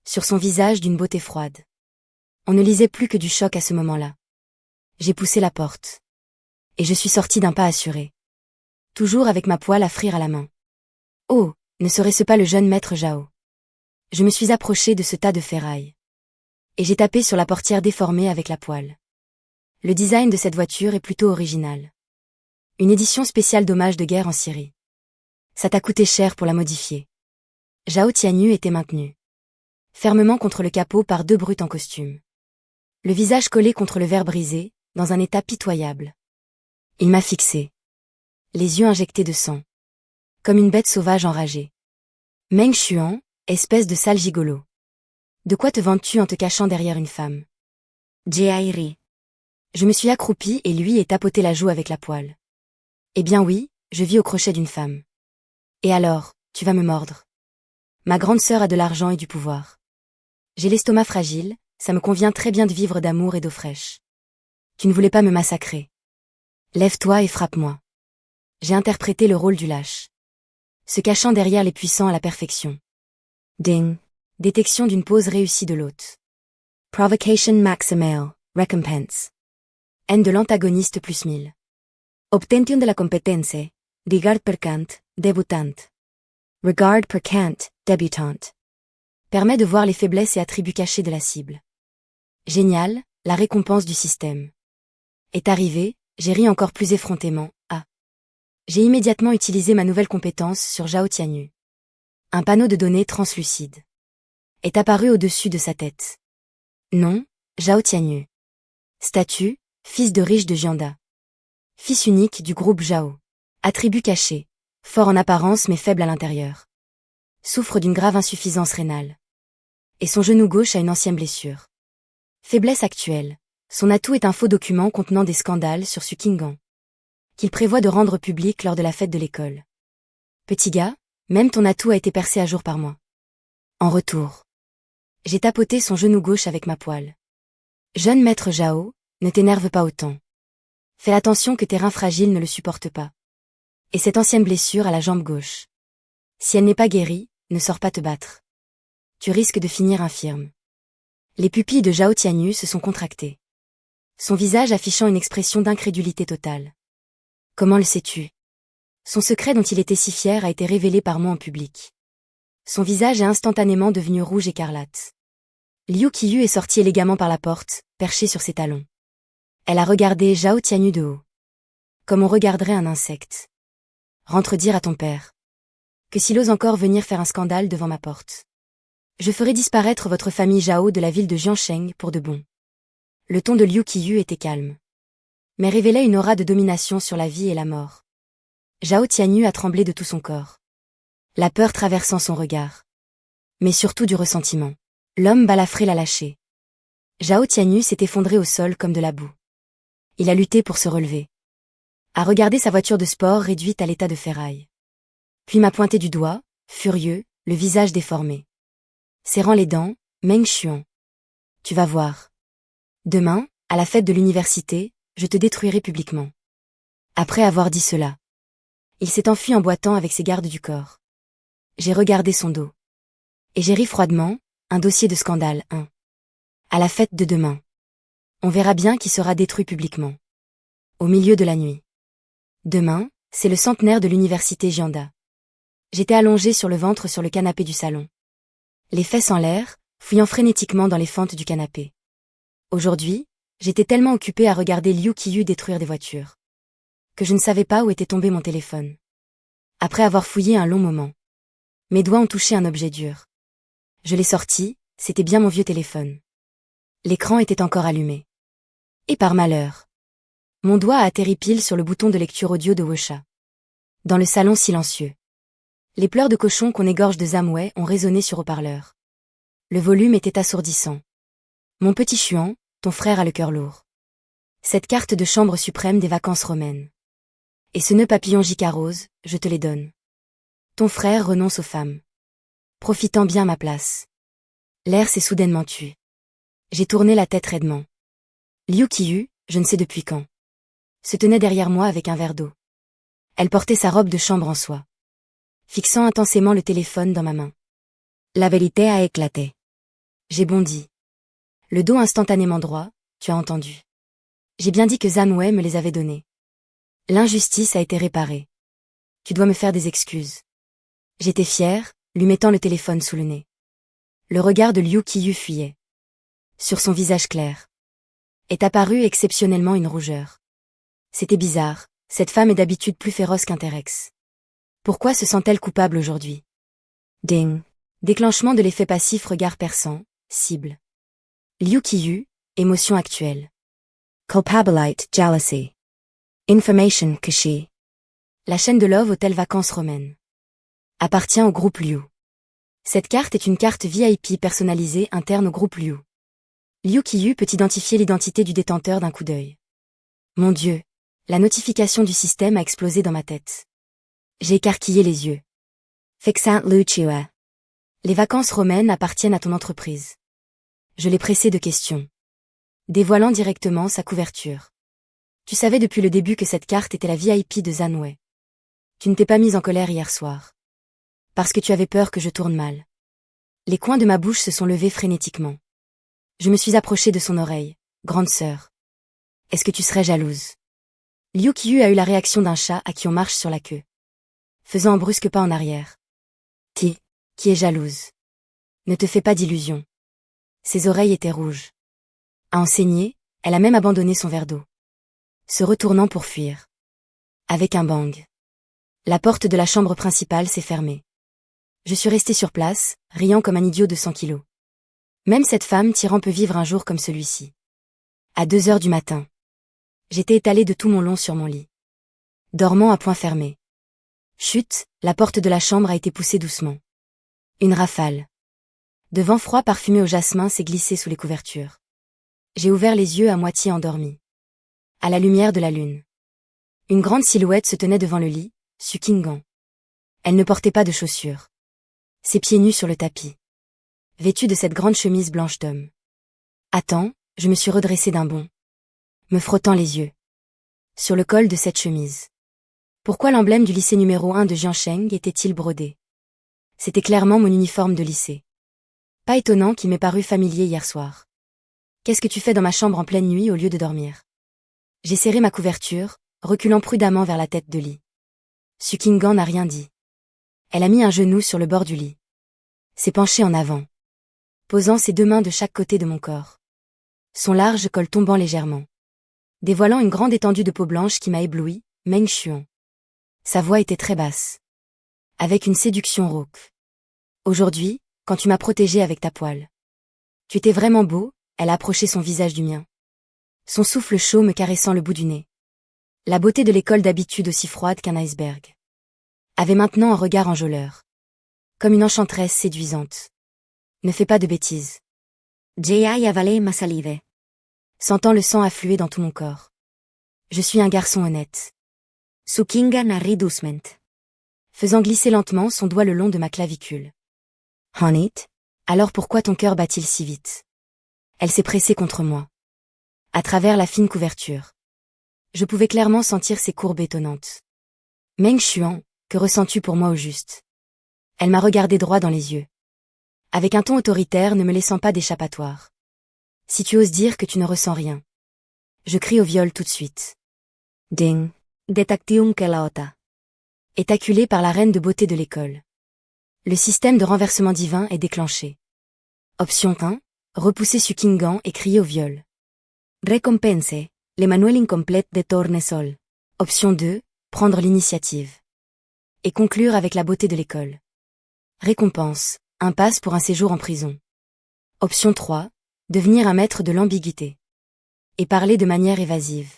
Sur son visage d'une beauté froide. On ne lisait plus que du choc à ce moment-là. J'ai poussé la porte. Et je suis sorti d'un pas assuré. Toujours avec ma poêle à frire à la main. Oh, ne serait-ce pas le jeune maître Zhao? Je me suis approché de ce tas de ferrailles. Et j'ai tapé sur la portière déformée avec la poêle. Le design de cette voiture est plutôt original. Une édition spéciale d'hommage de guerre en Syrie. Ça t'a coûté cher pour la modifier. Zhao Tianyu était maintenu. Fermement contre le capot par 2 brutes en costume. Le visage collé contre le verre brisé, dans un état pitoyable. Il m'a fixé. Les yeux injectés de sang. Comme une bête sauvage enragée. Meng Xuan, espèce de sale gigolo. De quoi te vantes-tu en te cachant derrière une femme? Jie rit. Je me suis accroupi et lui ai tapoté la joue avec la poêle. Eh bien oui, je vis au crochet d'une femme. Et alors, tu vas me mordre. Ma grande sœur a de l'argent et du pouvoir. J'ai l'estomac fragile, ça me convient très bien de vivre d'amour et d'eau fraîche. Tu ne voulais pas me massacrer. Lève-toi et frappe-moi. J'ai interprété le rôle du lâche. Se cachant derrière les puissants à la perfection. Ding. Détection d'une pose réussie de l'hôte. Provocation maximale, recompense. Haine de l'antagoniste plus 1000. Obtention de la compétence. Regard per cant, débutante. Regard per cant, débutante. Permet de voir les faiblesses et attributs cachés de la cible. Génial, la récompense du système. Est arrivé, j'ai ri encore plus effrontément, J'ai immédiatement utilisé ma nouvelle compétence sur Zhao Tianyu. Un panneau de données translucide est apparu au-dessus de sa tête. Nom, Zhao Tianyu. Statut, fils de riche de Jianda. Fils unique du groupe Zhao. Attribut caché, fort en apparence mais faible à l'intérieur. Souffre d'une grave insuffisance rénale. Et son genou gauche a une ancienne blessure. Faiblesse actuelle. Son atout est un faux document contenant des scandales sur Su Qinggan, qu'il prévoit de rendre public lors de la fête de l'école. Petit gars, même ton atout a été percé à jour par moi. En retour, j'ai tapoté son genou gauche avec ma poêle. Jeune maître Zhao, ne t'énerve pas autant. Fais attention que tes reins fragiles ne le supportent pas. Et cette ancienne blessure à la jambe gauche. Si elle n'est pas guérie, ne sors pas te battre. Tu risques de finir infirme. Les pupilles de Zhao Tianyu se sont contractées. Son visage affichant une expression d'incrédulité totale. Comment le sais-tu? Son secret dont il était si fier a été révélé par moi en public. Son visage est instantanément devenu rouge écarlate. Liu Qiyu est sortie élégamment par la porte, perchée sur ses talons. Elle a regardé Zhao Tianyu de haut. Comme on regarderait un insecte. Rentre dire à ton père que s'il ose encore venir faire un scandale devant ma porte, je ferai disparaître votre famille Zhao de la ville de Jiansheng pour de bon. Le ton de Liu Qiyu était calme, mais révélait une aura de domination sur la vie et la mort. Zhao Tianyu a tremblé de tout son corps. La peur traversant son regard. Mais surtout du ressentiment. L'homme balafré l'a lâché. Zhao Tianyu s'est effondré au sol comme de la boue. Il a lutté pour se relever. A regardé sa voiture de sport réduite à l'état de ferraille. Puis m'a pointé du doigt, furieux, le visage déformé. Serrant les dents, Meng Xuan. Tu vas voir. Demain, à la fête de l'université, je te détruirai publiquement. Après avoir dit cela, il s'est enfui en boitant avec ses gardes du corps. J'ai regardé son dos. Et j'ai ri froidement, un dossier de scandale, hein. À la fête de demain. On verra bien qui sera détruit publiquement. Au milieu de la nuit. Demain, c'est le centenaire de l'université Gianda. J'étais allongée sur le ventre sur le canapé du salon. Les fesses en l'air, fouillant frénétiquement dans les fentes du canapé. Aujourd'hui, j'étais tellement occupée à regarder Liu Qiyu détruire des voitures, que je ne savais pas où était tombé mon téléphone. Après avoir fouillé un long moment, mes doigts ont touché un objet dur. Je l'ai sorti, c'était bien mon vieux téléphone. L'écran était encore allumé. Et par malheur, mon doigt a atterri pile sur le bouton de lecture audio de Wusha. Dans le salon silencieux. Les pleurs de cochon qu'on égorge de Zamway ont résonné sur haut-parleur. Le volume était assourdissant. Mon petit Chuan, ton frère a le cœur lourd. Cette carte de chambre suprême des vacances romaines. Et ce nœud papillon J.K. Rose, je te les donne. Ton frère renonce aux femmes. Profitant bien ma place. L'air s'est soudainement tu. J'ai tourné la tête raidement. Liu Qiyu, je ne sais depuis quand, se tenait derrière moi avec un verre d'eau. Elle portait sa robe de chambre en soie. Fixant intensément le téléphone dans ma main. La vérité a éclaté. J'ai bondi. Le dos instantanément droit, tu as entendu. J'ai bien dit que Zamway me les avait donnés. L'injustice a été réparée. Tu dois me faire des excuses. J'étais fière, lui mettant le téléphone sous le nez. Le regard de Liu Qiyu fuyait. Sur son visage clair est apparue exceptionnellement une rougeur. C'était bizarre, cette femme est d'habitude plus féroce qu'un T-Rex. Pourquoi se sent-elle coupable aujourd'hui? Ding. Déclenchement de l'effet passif regard perçant, cible. Liu Qiyu, émotion actuelle. Culpabilite, jealousy. Information cachée. La chaîne de Love Hôtel Vacances Romaines. Appartient au groupe Liu. Cette carte est une carte VIP personnalisée interne au groupe Liu. Liu Qiyu peut identifier l'identité du détenteur d'un coup d'œil. Mon Dieu, la notification du système a explosé dans ma tête. J'ai écarquillé les yeux. Fexant Liu Qiyu. Les vacances romaines appartiennent à ton entreprise. Je l'ai pressé de questions. Dévoilant directement sa couverture. Tu savais depuis le début que cette carte était la VIP de Zamway. Tu ne t'es pas mise en colère hier soir. Parce que tu avais peur que je tourne mal. Les coins de ma bouche se sont levés frénétiquement. Je me suis approchée de son oreille. Grande sœur. Est-ce que tu serais jalouse? Liu Qiyu a eu la réaction d'un chat à qui on marche sur la queue. Faisant un brusque pas en arrière. Qui est jalouse? Ne te fais pas d'illusions. Ses oreilles étaient rouges. À en saigner, elle a même abandonné son verre d'eau. Se retournant pour fuir. Avec un bang. La porte de la chambre principale s'est fermée. Je suis restée sur place, riant comme un idiot de 100 kilos. Même cette femme tyran peut vivre un jour comme celui-ci. À 2 heures du matin. J'étais étalée de tout mon long sur mon lit. Dormant à poings fermés. Chut, la porte de la chambre a été poussée doucement. Une rafale. De vent froid parfumé au jasmin s'est glissé sous les couvertures. J'ai ouvert les yeux à moitié endormi. À la lumière de la lune. Une grande silhouette se tenait devant le lit, Sukingan. Elle ne portait pas de chaussures. Ses pieds nus sur le tapis. Vêtue de cette grande chemise blanche d'homme. Attends, je me suis redressée d'un bond. Me frottant les yeux. Sur le col de cette chemise. Pourquoi l'emblème du lycée numéro 1 de Jiansheng était-il brodé? C'était clairement mon uniforme de lycée. Pas étonnant qu'il m'ait paru familier hier soir. Qu'est-ce que tu fais dans ma chambre en pleine nuit au lieu de dormir? J'ai serré ma couverture, reculant prudemment vers la tête de lit. Sukingan n'a rien dit. Elle a mis un genou sur le bord du lit. S'est penchée en avant. Posant ses 2 mains de chaque côté de mon corps. Son large col tombant légèrement. Dévoilant une grande étendue de peau blanche qui m'a ébloui, Meng Xuan. Sa voix était très basse. Avec une séduction rauque. Aujourd'hui, quand tu m'as protégé avec ta poêle. Tu étais vraiment beau, elle a approché son visage du mien. Son souffle chaud me caressant le bout du nez. La beauté de l'école d'habitude aussi froide qu'un iceberg. Avait maintenant un regard enjôleur. Comme une enchanteresse séduisante. Ne fais pas de bêtises. J'ai avalé ma salive. Sentant le sang affluer dans tout mon corps. Je suis un garçon honnête. Sukingan a ri doucement. Faisant glisser lentement son doigt le long de ma clavicule. Honey, alors pourquoi ton cœur bat-il si vite? Elle s'est pressée contre moi. À travers la fine couverture. Je pouvais clairement sentir ses courbes étonnantes. Meng Xuan, que ressens-tu pour moi au juste? Elle m'a regardé droit dans les yeux. Avec un ton autoritaire ne me laissant pas d'échappatoire. Si tu oses dire que tu ne ressens rien. Je crie au viol tout de suite. Ding. Detectium Kelaota. Est acculé par la reine de beauté de l'école. Le système de renversement divin est déclenché. Option 1. Repousser Sukingan et crier au viol. Recompense. L'Emmanuel incomplète de Tornesol. Option 2. Prendre l'initiative. Et conclure avec la beauté de l'école. Récompense. Un pass pour un séjour en prison. Option 3. Devenir un maître de l'ambiguïté. Et parler de manière évasive.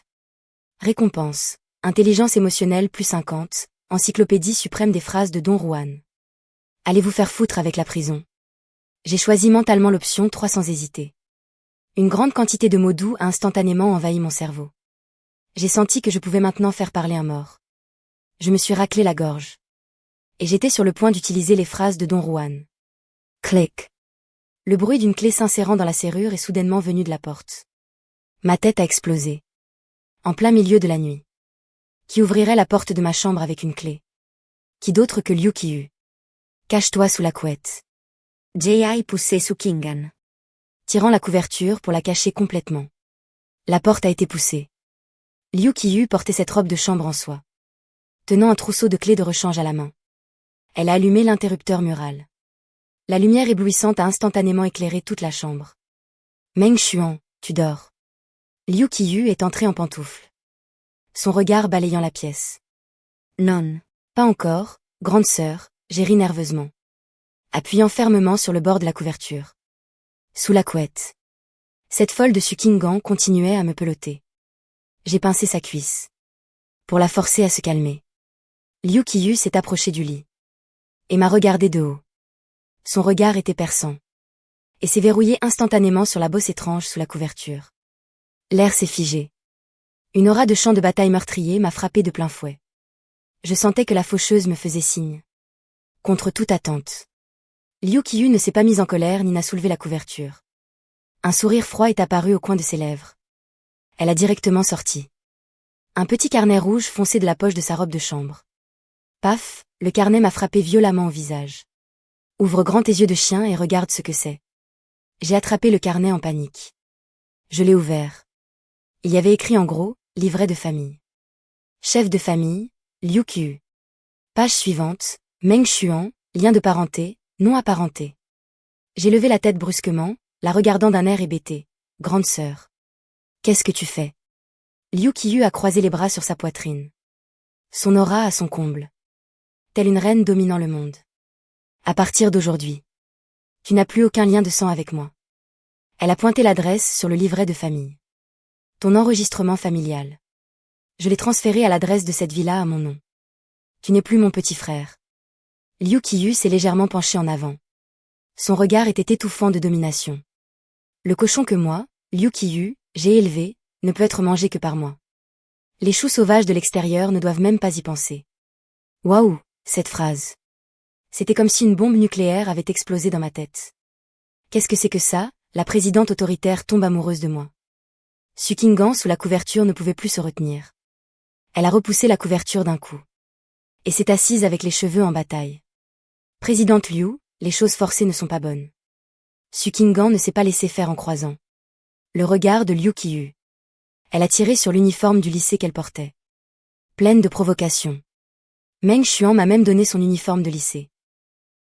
Récompense. Intelligence émotionnelle plus 50. Encyclopédie suprême des phrases de Don Juan. Allez vous faire foutre avec la prison. J'ai choisi mentalement l'option 3 sans hésiter. Une grande quantité de mots doux a instantanément envahi mon cerveau. J'ai senti que je pouvais maintenant faire parler un mort. Je me suis raclé la gorge. Et j'étais sur le point d'utiliser les phrases de Don Juan. Clic. Le bruit d'une clé s'insérant dans la serrure est soudainement venu de la porte. Ma tête a explosé. En plein milieu de la nuit. Qui ouvrirait la porte de ma chambre avec une clé? Qui d'autre que Liu Qiyu? Cache-toi sous la couette. J.I. poussé Sukingan. Tirant la couverture pour la cacher complètement. La porte a été poussée. Liu Qiyu portait cette robe de chambre en soie. Tenant un trousseau de clés de rechange à la main. Elle a allumé l'interrupteur mural. La lumière éblouissante a instantanément éclairé toute la chambre. Meng Xuan, tu dors. Liu Qiyu est entré en pantoufles. Son regard balayant la pièce. Non. Pas encore, grande sœur, j'ai ri nerveusement. Appuyant fermement sur le bord de la couverture. Sous la couette. Cette folle de Sukingan continuait à me peloter. J'ai pincé sa cuisse. Pour la forcer à se calmer. Liu Qiyu s'est approché du lit. Et m'a regardé de haut. Son regard était perçant. Et s'est verrouillé instantanément sur la bosse étrange sous la couverture. L'air s'est figé. Une aura de champ de bataille meurtrier m'a frappé de plein fouet. Je sentais que la faucheuse me faisait signe. Contre toute attente. Liu Qiyu ne s'est pas mise en colère ni n'a soulevé la couverture. Un sourire froid est apparu au coin de ses lèvres. Elle a directement sorti. Un petit carnet rouge foncé de la poche de sa robe de chambre. Paf, le carnet m'a frappé violemment au visage. Ouvre grand tes yeux de chien et regarde ce que c'est. J'ai attrapé le carnet en panique. Je l'ai ouvert. Il y avait écrit en gros, livret de famille. Chef de famille, Liu Qiyu. Page suivante, Meng Xuan, lien de parenté, non apparenté. J'ai levé la tête brusquement, la regardant d'un air hébété. Grande sœur. Qu'est-ce que tu fais? Liu Qiyu a croisé les bras sur sa poitrine. Son aura à son comble. Telle une reine dominant le monde. À partir d'aujourd'hui. Tu n'as plus aucun lien de sang avec moi. Elle a pointé l'adresse sur le livret de famille. Ton enregistrement familial. Je l'ai transféré à l'adresse de cette villa à mon nom. Tu n'es plus mon petit frère. Liu Qiyu s'est légèrement penché en avant. Son regard était étouffant de domination. Le cochon que moi, Liu Qiyu, j'ai élevé, ne peut être mangé que par moi. Les choux sauvages de l'extérieur ne doivent même pas y penser. Waouh, cette phrase. C'était comme si une bombe nucléaire avait explosé dans ma tête. Qu'est-ce que c'est que ça? La présidente autoritaire tombe amoureuse de moi. Sukingan sous la couverture ne pouvait plus se retenir. Elle a repoussé la couverture d'un coup. Et s'est assise avec les cheveux en bataille. Présidente Liu, les choses forcées ne sont pas bonnes. Sukingan ne s'est pas laissé faire en croisant. Le regard de Liu Qiyu. Elle a tiré sur l'uniforme du lycée qu'elle portait. Pleine de provocation. Meng Xuan m'a même donné son uniforme de lycée.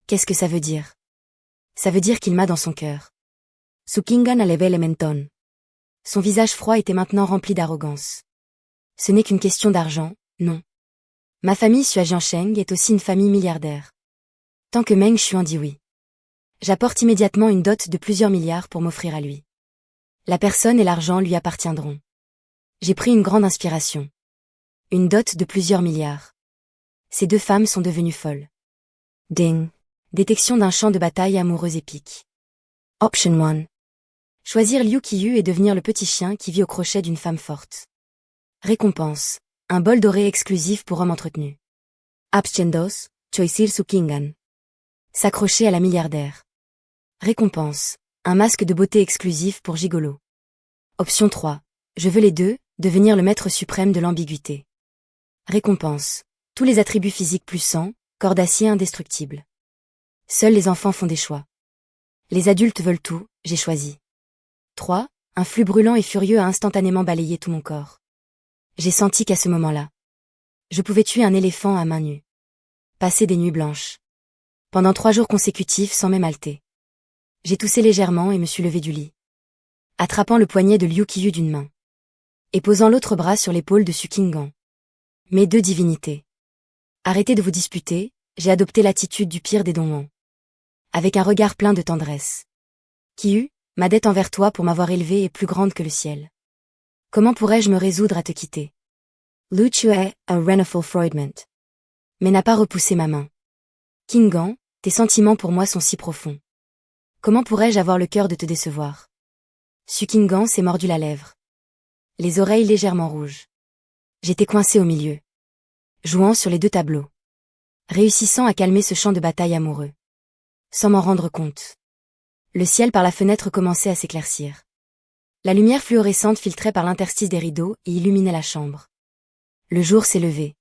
Qu'est-ce que ça veut dire? Ça veut dire qu'il m'a dans son cœur. Sukingan a levé le menton. Son visage froid était maintenant rempli d'arrogance. Ce n'est qu'une question d'argent, non. Ma famille Xua Jiansheng est aussi une famille milliardaire. Tant que Meng Xuan dit oui. J'apporte immédiatement une dot de plusieurs milliards pour m'offrir à lui. La personne et l'argent lui appartiendront. J'ai pris une grande inspiration. Une dot de plusieurs milliards. Ces deux femmes sont devenues folles. Ding. Détection d'un champ de bataille amoureux épique. Option 1. Choisir Liu Qiyu et devenir le petit chien qui vit au crochet d'une femme forte. Récompense. Un bol doré exclusif pour homme entretenu. Option 2. Choisir Sukingan. S'accrocher à la milliardaire. Récompense. Un masque de beauté exclusif pour gigolo. Option 3. Je veux les deux, Devenir le maître suprême de l'ambiguïté. Récompense. Tous les attributs physiques plus 100, corps d'acier indestructible. Seuls les enfants font des choix. Les adultes veulent tout, j'ai choisi. 3. Un flux brûlant et furieux a instantanément balayé tout mon corps. J'ai senti qu'à ce moment-là, je pouvais tuer un éléphant à main nue. Passer des nuits blanches. Pendant 3 jours consécutifs sans même halter. J'ai toussé légèrement et me suis levé du lit. Attrapant le poignet de Liu Qiyu d'une main. Et posant l'autre bras sur l'épaule de Sukingan. Mes 2 divinités. Arrêtez de vous disputer, j'ai adopté l'attitude du pire des Donwon. Avec un regard plein de tendresse. Qiyu, ma dette envers toi pour m'avoir élevé est plus grande que le ciel. Comment pourrais-je me résoudre à te quitter? Lu Chue, a Renaful Freudment. Mais n'a pas repoussé ma main. Kingan, tes sentiments pour moi sont si profonds. Comment pourrais-je avoir le cœur de te décevoir? Sukingan s'est mordu la lèvre. Les oreilles légèrement rouges. J'étais coincé au milieu. Jouant sur les 2 tableaux. Réussissant à calmer ce champ de bataille amoureux. Sans m'en rendre compte. Le ciel par la fenêtre commençait à s'éclaircir. La lumière fluorescente filtrait par l'interstice des rideaux et illuminait la chambre. Le jour s'est levé.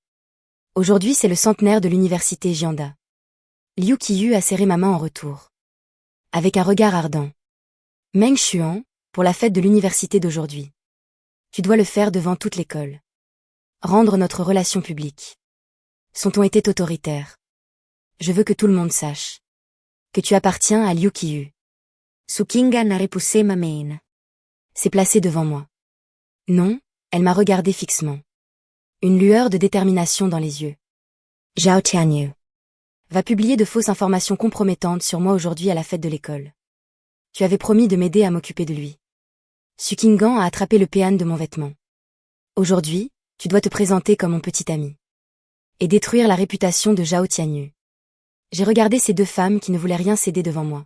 Aujourd'hui c'est le centenaire de l'université Jianda. Liu Qiyu a serré ma main en retour. Avec un regard ardent. Meng Xuan, pour la fête de l'université d'aujourd'hui. Tu dois le faire devant toute l'école. Rendre notre relation publique. Son ton était autoritaire. Je veux que tout le monde sache. Que tu appartiens à Liu Qiyu. Sukingan a repoussé ma main. S'est placée devant moi. Non, elle m'a regardé fixement. Une lueur de détermination dans les yeux. Zhao Tianyu va publier de fausses informations compromettantes sur moi aujourd'hui à la fête de l'école. Tu avais promis de m'aider à m'occuper de lui. Sukingan a attrapé le péan de mon vêtement. Aujourd'hui, tu dois te présenter comme mon petit ami. Et détruire la réputation de Zhao Tianyu. J'ai regardé ces 2 femmes qui ne voulaient rien céder devant moi.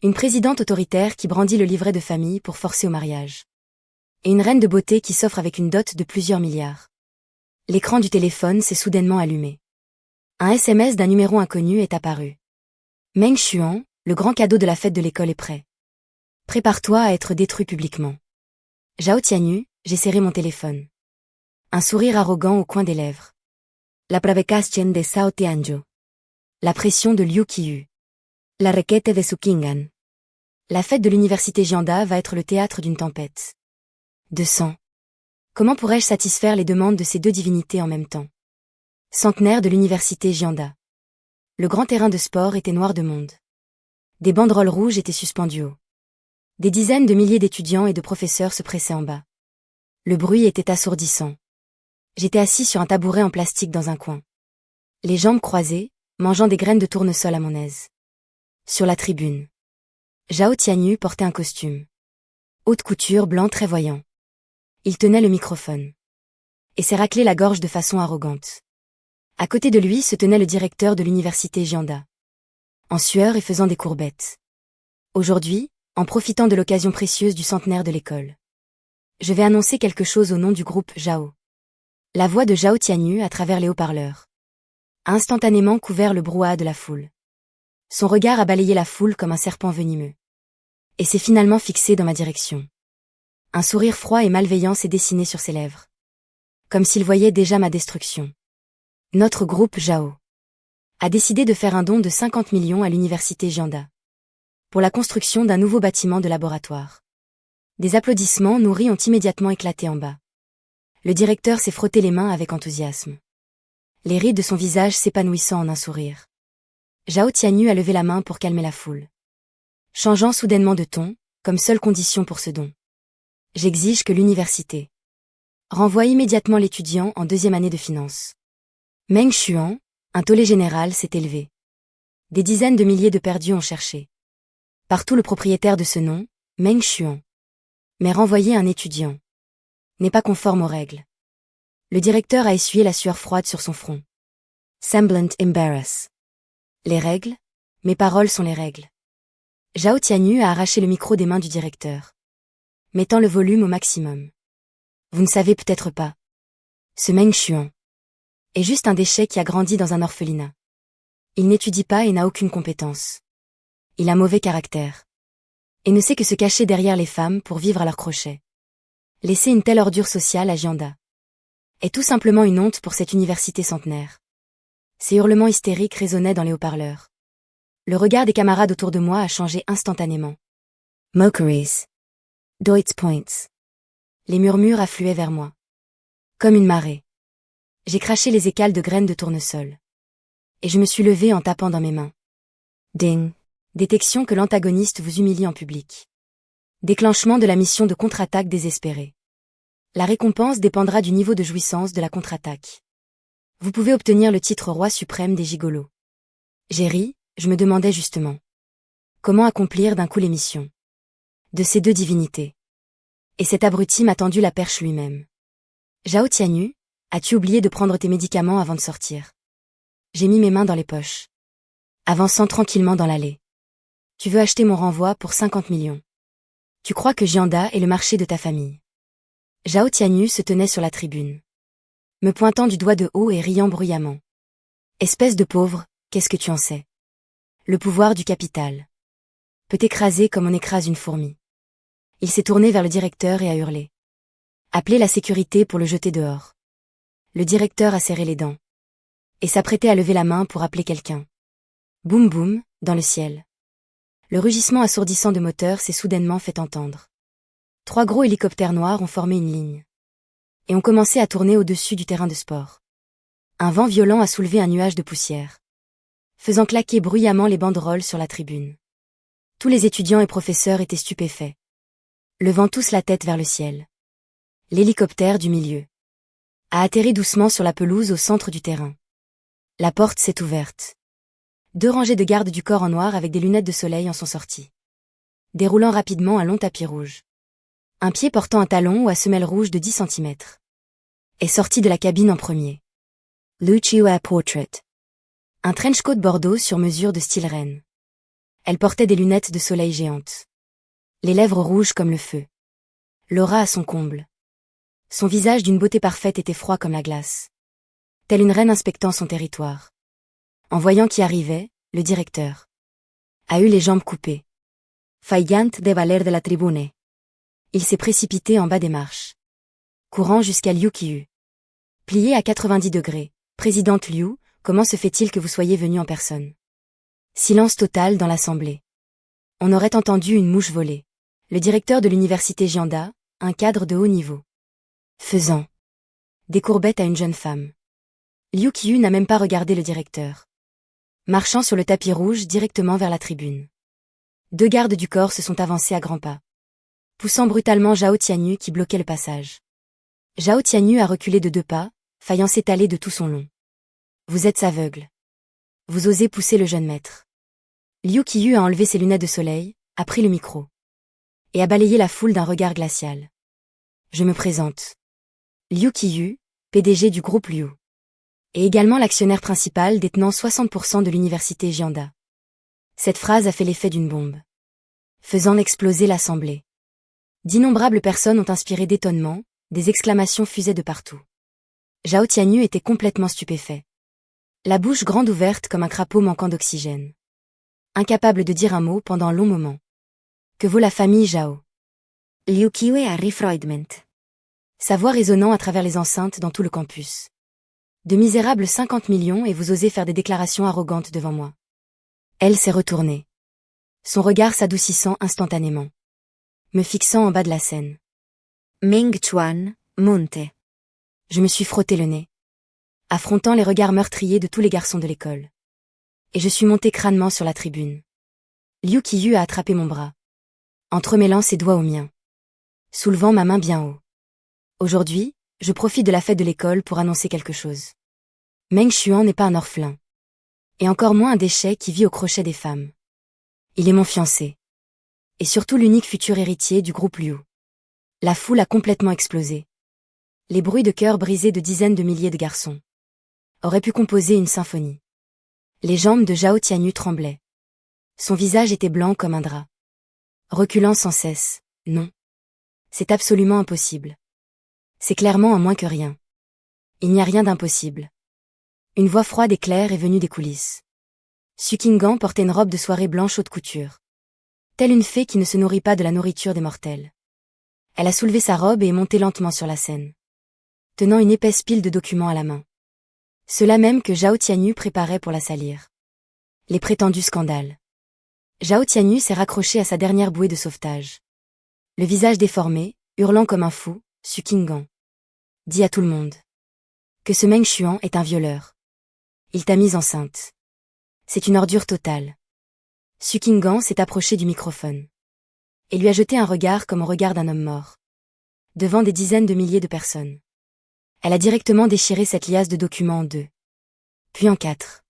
Une présidente autoritaire qui brandit le livret de famille pour forcer au mariage. Et une reine de beauté qui s'offre avec une dot de plusieurs milliards. L'écran du téléphone s'est soudainement allumé. Un SMS d'un numéro inconnu est apparu. Meng Xuan, le grand cadeau de la fête de l'école est prêt. Prépare-toi à être détruit publiquement. Zhao Tianyu, j'ai serré mon téléphone. Un sourire arrogant au coin des lèvres. La provocación de Zhao Tianyu. La pression de Liu Qiyu. La requête de Sukingan. La fête de l'université Jianda va être le théâtre d'une tempête. De sang. Comment pourrais-je satisfaire les demandes de ces 2 divinités en même temps? Centenaire de l'université Jianda. Le grand terrain de sport était noir de monde. Des banderoles rouges étaient suspendues haut. Des dizaines de milliers d'étudiants et de professeurs se pressaient en bas. Le bruit était assourdissant. J'étais assis sur un tabouret en plastique dans un coin. Les jambes croisées, mangeant des graines de tournesol à mon aise. Sur la tribune. Zhao Tianyu portait un costume. Haute couture blanc très voyant. Il tenait le microphone. Et s'est raclé la gorge de façon arrogante. À côté de lui se tenait le directeur de l'université Jianda. En sueur et faisant des courbettes. Aujourd'hui, en profitant de l'occasion précieuse du centenaire de l'école. Je vais annoncer quelque chose au nom du groupe Zhao. La voix de Zhao Tianyu à travers les haut-parleurs. A instantanément couvert le brouhaha de la foule. Son regard a balayé la foule comme un serpent venimeux. Et s'est finalement fixé dans ma direction. Un sourire froid et malveillant s'est dessiné sur ses lèvres. Comme s'il voyait déjà ma destruction. Notre groupe Zhao a décidé de faire un don de 50 millions à l'université Jianda. Pour la construction d'un nouveau bâtiment de laboratoire. Des applaudissements nourris ont immédiatement éclaté en bas. Le directeur s'est frotté les mains avec enthousiasme. Les rides de son visage s'épanouissant en un sourire. Zhao Tianyu a levé la main pour calmer la foule. Changeant soudainement de ton, comme seule condition pour ce don. J'exige que l'université renvoie immédiatement l'étudiant en 2e année de finance. Meng Xuan, un tollé général s'est élevé. Des dizaines de milliers de perdus ont cherché. Partout le propriétaire de ce nom, Meng Xuan. Mais renvoyer un étudiant n'est pas conforme aux règles. Le directeur a essuyé la sueur froide sur son front. Semblant embarrass. Les règles? Mes paroles sont les règles. Zhao Tianyu a arraché le micro des mains du directeur. Mettant le volume au maximum. Vous ne savez peut-être pas. Ce Meng Xuan est juste un déchet qui a grandi dans un orphelinat. Il n'étudie pas et n'a aucune compétence. Il a mauvais caractère. Et ne sait que se cacher derrière les femmes pour vivre à leur crochet. Laisser une telle ordure sociale à Gianda est tout simplement une honte pour cette université centenaire. Ces hurlements hystériques résonnaient dans les haut-parleurs. Le regard des camarades autour de moi a changé instantanément. Mockeries. Deutz points. Les murmures affluaient vers moi. Comme une marée. J'ai craché les écales de graines de tournesol. Et je me suis levée en tapant dans mes mains. Ding. Détection que l'antagoniste vous humilie en public. Déclenchement de la mission de contre-attaque désespérée. La récompense dépendra du niveau de jouissance de la contre-attaque. Vous pouvez obtenir le titre roi suprême des gigolos. J'ai ri, je me demandais justement. Comment accomplir d'un coup les missions de ces deux divinités. Et cet abruti m'a tendu la perche lui-même. Zhao Tianyu, as-tu oublié de prendre tes médicaments avant de sortir? J'ai mis mes mains dans les poches. Avançant tranquillement dans l'allée. Tu veux acheter mon renvoi pour 50 millions. Tu crois que Gianda est le marché de ta famille. Zhao Tianyu se tenait sur la tribune. Me pointant du doigt de haut et riant bruyamment. Espèce de pauvre, qu'est-ce que tu en sais? Le pouvoir du capital peut écraser comme on écrase une fourmi. Il s'est tourné vers le directeur et a hurlé. Appelez la sécurité pour le jeter dehors. Le directeur a serré les dents. Et s'apprêtait à lever la main pour appeler quelqu'un. Boum boum, dans le ciel. Le rugissement assourdissant de moteur s'est soudainement fait entendre. 3 gros hélicoptères noirs ont formé une ligne. Et ont commencé à tourner au-dessus du terrain de sport. Un vent violent a soulevé un nuage de poussière. Faisant claquer bruyamment les banderoles sur la tribune. Tous les étudiants et professeurs étaient stupéfaits. Levant tous la tête vers le ciel. L'hélicoptère du milieu a atterri doucement sur la pelouse au centre du terrain. La porte s'est ouverte. 2 rangées de gardes du corps en noir avec des lunettes de soleil en sont sortis. Déroulant rapidement un long tapis rouge. Un pied portant un talon ou à semelle rouge de 10 cm. Est sorti de la cabine en premier. Lucia Portrait. Un trench-coat bordeaux sur mesure de style reine. Elle portait des lunettes de soleil géantes. Les lèvres rouges comme le feu. L'aura à son comble. Son visage d'une beauté parfaite était froid comme la glace. Telle une reine inspectant son territoire. En voyant qui arrivait, le directeur a eu les jambes coupées. Faillant de valer de la tribune. Il s'est précipité en bas des marches. Courant jusqu'à Liu Qiyu. Plié à 90 degrés. Présidente Liu, comment se fait-il que vous soyez venue en personne? Silence total dans l'assemblée. On aurait entendu une mouche voler. Le directeur de l'université Gianda, un cadre de haut niveau. Faisant des courbettes à une jeune femme. Liu Qiyu n'a même pas regardé le directeur. Marchant sur le tapis rouge directement vers la tribune. 2 gardes du corps se sont avancés à grands pas. Poussant brutalement Zhao Tianyu qui bloquait le passage. Zhao Tianyu a reculé de 2 pas, faillant s'étaler de tout son long. Vous êtes aveugle. Vous osez pousser le jeune maître. Liu Qiyu a enlevé ses lunettes de soleil, a pris le micro. Et a balayé la foule d'un regard glacial. Je me présente. Liu Qiyu, PDG du groupe Liu. Et également l'actionnaire principal détenant 60% de l'université Gianda. Cette phrase a fait l'effet d'une bombe. Faisant exploser l'assemblée. D'innombrables personnes ont inspiré d'étonnement, des exclamations fusaient de partout. Zhao Tianyu était complètement stupéfait. La bouche grande ouverte comme un crapaud manquant d'oxygène. Incapable de dire un mot pendant un long moment. Que vaut la famille Zhao? Liu Qiyu a refroidiment. Sa voix résonnant à travers les enceintes dans tout le campus. De misérables 50 millions et vous osez faire des déclarations arrogantes devant moi. Elle s'est retournée. Son regard s'adoucissant instantanément. Me fixant en bas de la scène. Ming Chuan, monte. Je me suis frotté le nez. Affrontant les regards meurtriers de tous les garçons de l'école. Et je suis monté crânement sur la tribune. Liu Qiyu a attrapé mon bras. Entremêlant ses doigts aux miens. Soulevant ma main bien haut. Aujourd'hui, je profite de la fête de l'école pour annoncer quelque chose. Meng Xuan n'est pas un orphelin. Et encore moins un déchet qui vit au crochet des femmes. Il est mon fiancé. Et surtout l'unique futur héritier du groupe Liu. La foule a complètement explosé. Les bruits de cœur brisés de dizaines de milliers de garçons auraient pu composer une symphonie. Les jambes de Zhao Tianyu tremblaient. Son visage était blanc comme un drap. Reculant sans cesse, non. C'est absolument impossible. C'est clairement un moins que rien. Il n'y a rien d'impossible. Une voix froide et claire est venue des coulisses. Su Qinggan portait une robe de soirée blanche haute couture. Telle une fée qui ne se nourrit pas de la nourriture des mortels. Elle a soulevé sa robe et est montée lentement sur la scène, tenant une épaisse pile de documents à la main. Ceux-là même que Zhao Tianyu préparait pour la salir. Les prétendus scandales. Zhao Tianyu s'est raccroché à sa dernière bouée de sauvetage. Le visage déformé, hurlant comme un fou, Su Qinggan dit à tout le monde que ce Meng Xuan est un violeur. Il t'a mise enceinte. C'est une ordure totale. Su Qinggan s'est approché du microphone et lui a jeté un regard comme au regard d'un homme mort, devant des dizaines de milliers de personnes. Elle a directement déchiré cette liasse de documents en deux, puis en quatre,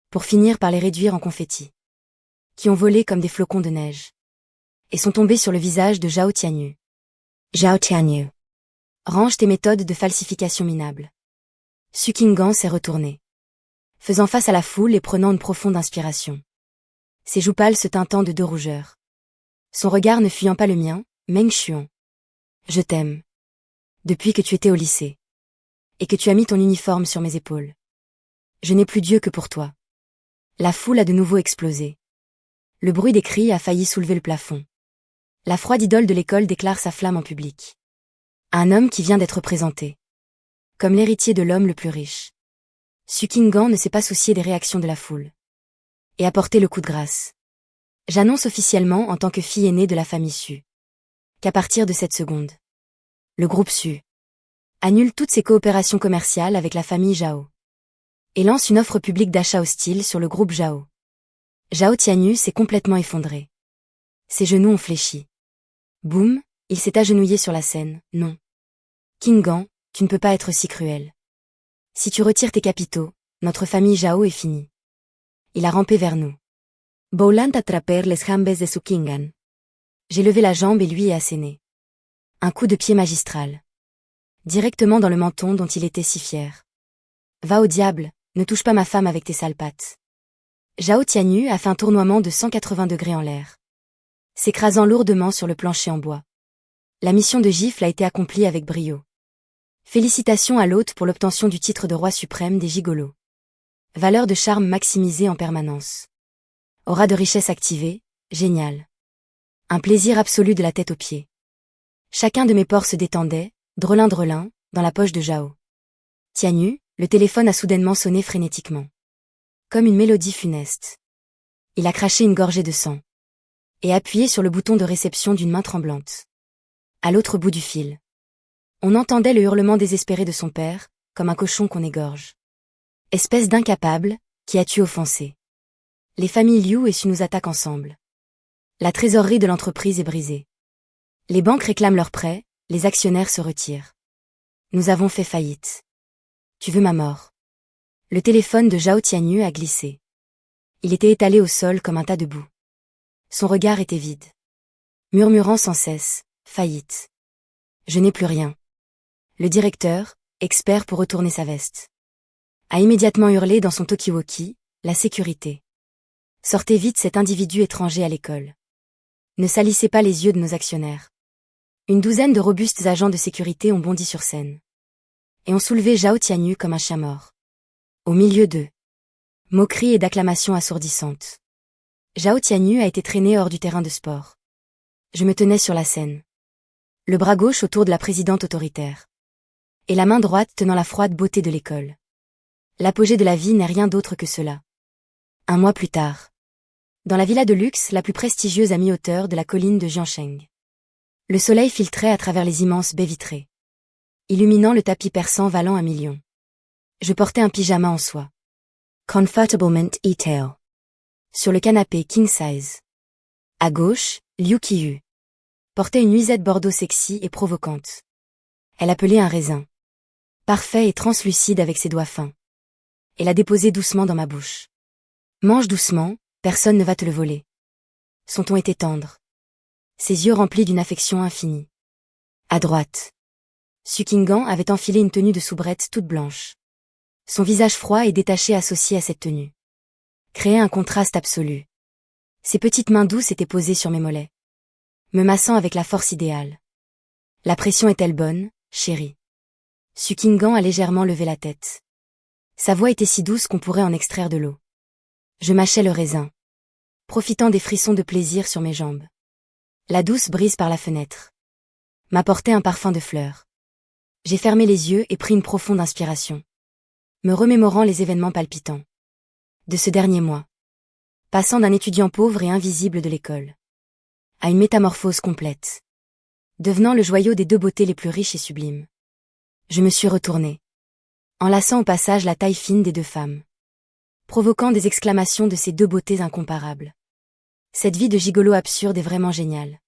pour finir par les réduire en confettis, qui ont volé comme des flocons de neige, et sont tombés sur le visage de Zhao Tianyu. Zhao Tianyu. Range tes méthodes de falsification minable. Su Qinggan s'est retourné, faisant face à la foule et prenant une profonde inspiration. Ses joues pâles se teintant de deux rougeurs. Son regard ne fuyant pas le mien, Meng Xuan. Je t'aime. Depuis que tu étais au lycée. Et que tu as mis ton uniforme sur mes épaules. Je n'ai plus Dieu que pour toi. La foule a de nouveau explosé. Le bruit des cris a failli soulever le plafond. La froide idole de l'école déclare sa flamme en public. Un homme qui vient d'être présenté comme l'héritier de l'homme le plus riche. Su Qinggan ne s'est pas soucié des réactions de la foule et a porté le coup de grâce. J'annonce officiellement en tant que fille aînée de la famille Su qu'à partir de cette seconde, le groupe Su annule toutes ses coopérations commerciales avec la famille Zhao et lance une offre publique d'achat hostile sur le groupe Zhao. Zhao Tianyu s'est complètement effondré. Ses genoux ont fléchi. Boum, il s'est agenouillé sur la scène. Non. Qinggan, tu ne peux pas être si cruel. Si tu retires tes capitaux, notre famille Zhao est finie. Il a rampé vers nous. Voulant attraper les jambes de Su Qinggan. J'ai levé la jambe et lui est asséné. Un coup de pied magistral. Directement dans le menton dont il était si fier. Va au diable, ne touche pas ma femme avec tes sales pattes. Zhao Tianyu a fait un tournoiement de 180 degrés en l'air, s'écrasant lourdement sur le plancher en bois. La mission de gifle a été accomplie avec brio. Félicitations à l'hôte pour l'obtention du titre de roi suprême des gigolos. Valeur de charme maximisée en permanence. Aura de richesse activée, génial. Un plaisir absolu de la tête aux pieds. Chacun de mes pores se détendait, drelin, dans la poche de Zhao Tianyu, le téléphone a soudainement sonné frénétiquement. Comme une mélodie funeste. Il a craché une gorgée de sang et appuyé sur le bouton de réception d'une main tremblante. À l'autre bout du fil, on entendait le hurlement désespéré de son père, comme un cochon qu'on égorge. Espèce d'incapable, qui as-tu offensé? Les familles Liu et Su nous attaquent ensemble. La trésorerie de l'entreprise est brisée. Les banques réclament leurs prêts, les actionnaires se retirent. Nous avons fait faillite. Tu veux ma mort? Le téléphone de Zhao Tianyu a glissé. Il était étalé au sol comme un tas de boue. Son regard était vide. Murmurant sans cesse, faillite. Je n'ai plus rien. Le directeur, expert pour retourner sa veste, a immédiatement hurlé dans son talkie-walkie, la sécurité. Sortez vite cet individu étranger à l'école. Ne salissez pas les yeux de nos actionnaires. Une douzaine de robustes agents de sécurité ont bondi sur scène et ont soulevé Zhao Tianyu comme un chien mort. Au milieu d'eux, moqueries et d'acclamations assourdissantes. Zhao Tianyu a été traîné hors du terrain de sport. Je me tenais sur la scène, le bras gauche autour de la présidente autoritaire, et la main droite tenant la froide beauté de l'école. L'apogée de la vie n'est rien d'autre que cela. Un mois plus tard, dans la villa de luxe la plus prestigieuse à mi-hauteur de la colline de Jiansheng, le soleil filtrait à travers les immenses baies vitrées, illuminant le tapis persan valant 1 million. Je portais un pyjama en soie. Comfortable mint e-tail. Sur le canapé king size. À gauche, Liu Qiyu portait une nuisette bordeaux sexy et provocante. Elle appelait un raisin. Parfait et translucide avec ses doigts fins. Et l'a déposé doucement dans ma bouche. Mange doucement, personne ne va te le voler. Son ton était tendre. Ses yeux remplis d'une affection infinie. À droite, Su Qinggan avait enfilé une tenue de soubrette toute blanche. Son visage froid et détaché associé à cette tenue créait un contraste absolu. Ses petites mains douces étaient posées sur mes mollets, me massant avec la force idéale. La pression est-elle bonne, chérie? Su Qinggan a légèrement levé la tête. Sa voix était si douce qu'on pourrait en extraire de l'eau. Je mâchais le raisin, profitant des frissons de plaisir sur mes jambes. La douce brise par la fenêtre m'apportait un parfum de fleurs. J'ai fermé les yeux et pris une profonde inspiration, me remémorant les événements palpitants de ce dernier mois, passant d'un étudiant pauvre et invisible de l'école à une métamorphose complète, devenant le joyau des deux beautés les plus riches et sublimes. Je me suis retournée, enlaçant au passage la taille fine des deux femmes, provoquant des exclamations de ces deux beautés incomparables. Cette vie de gigolo absurde est vraiment géniale.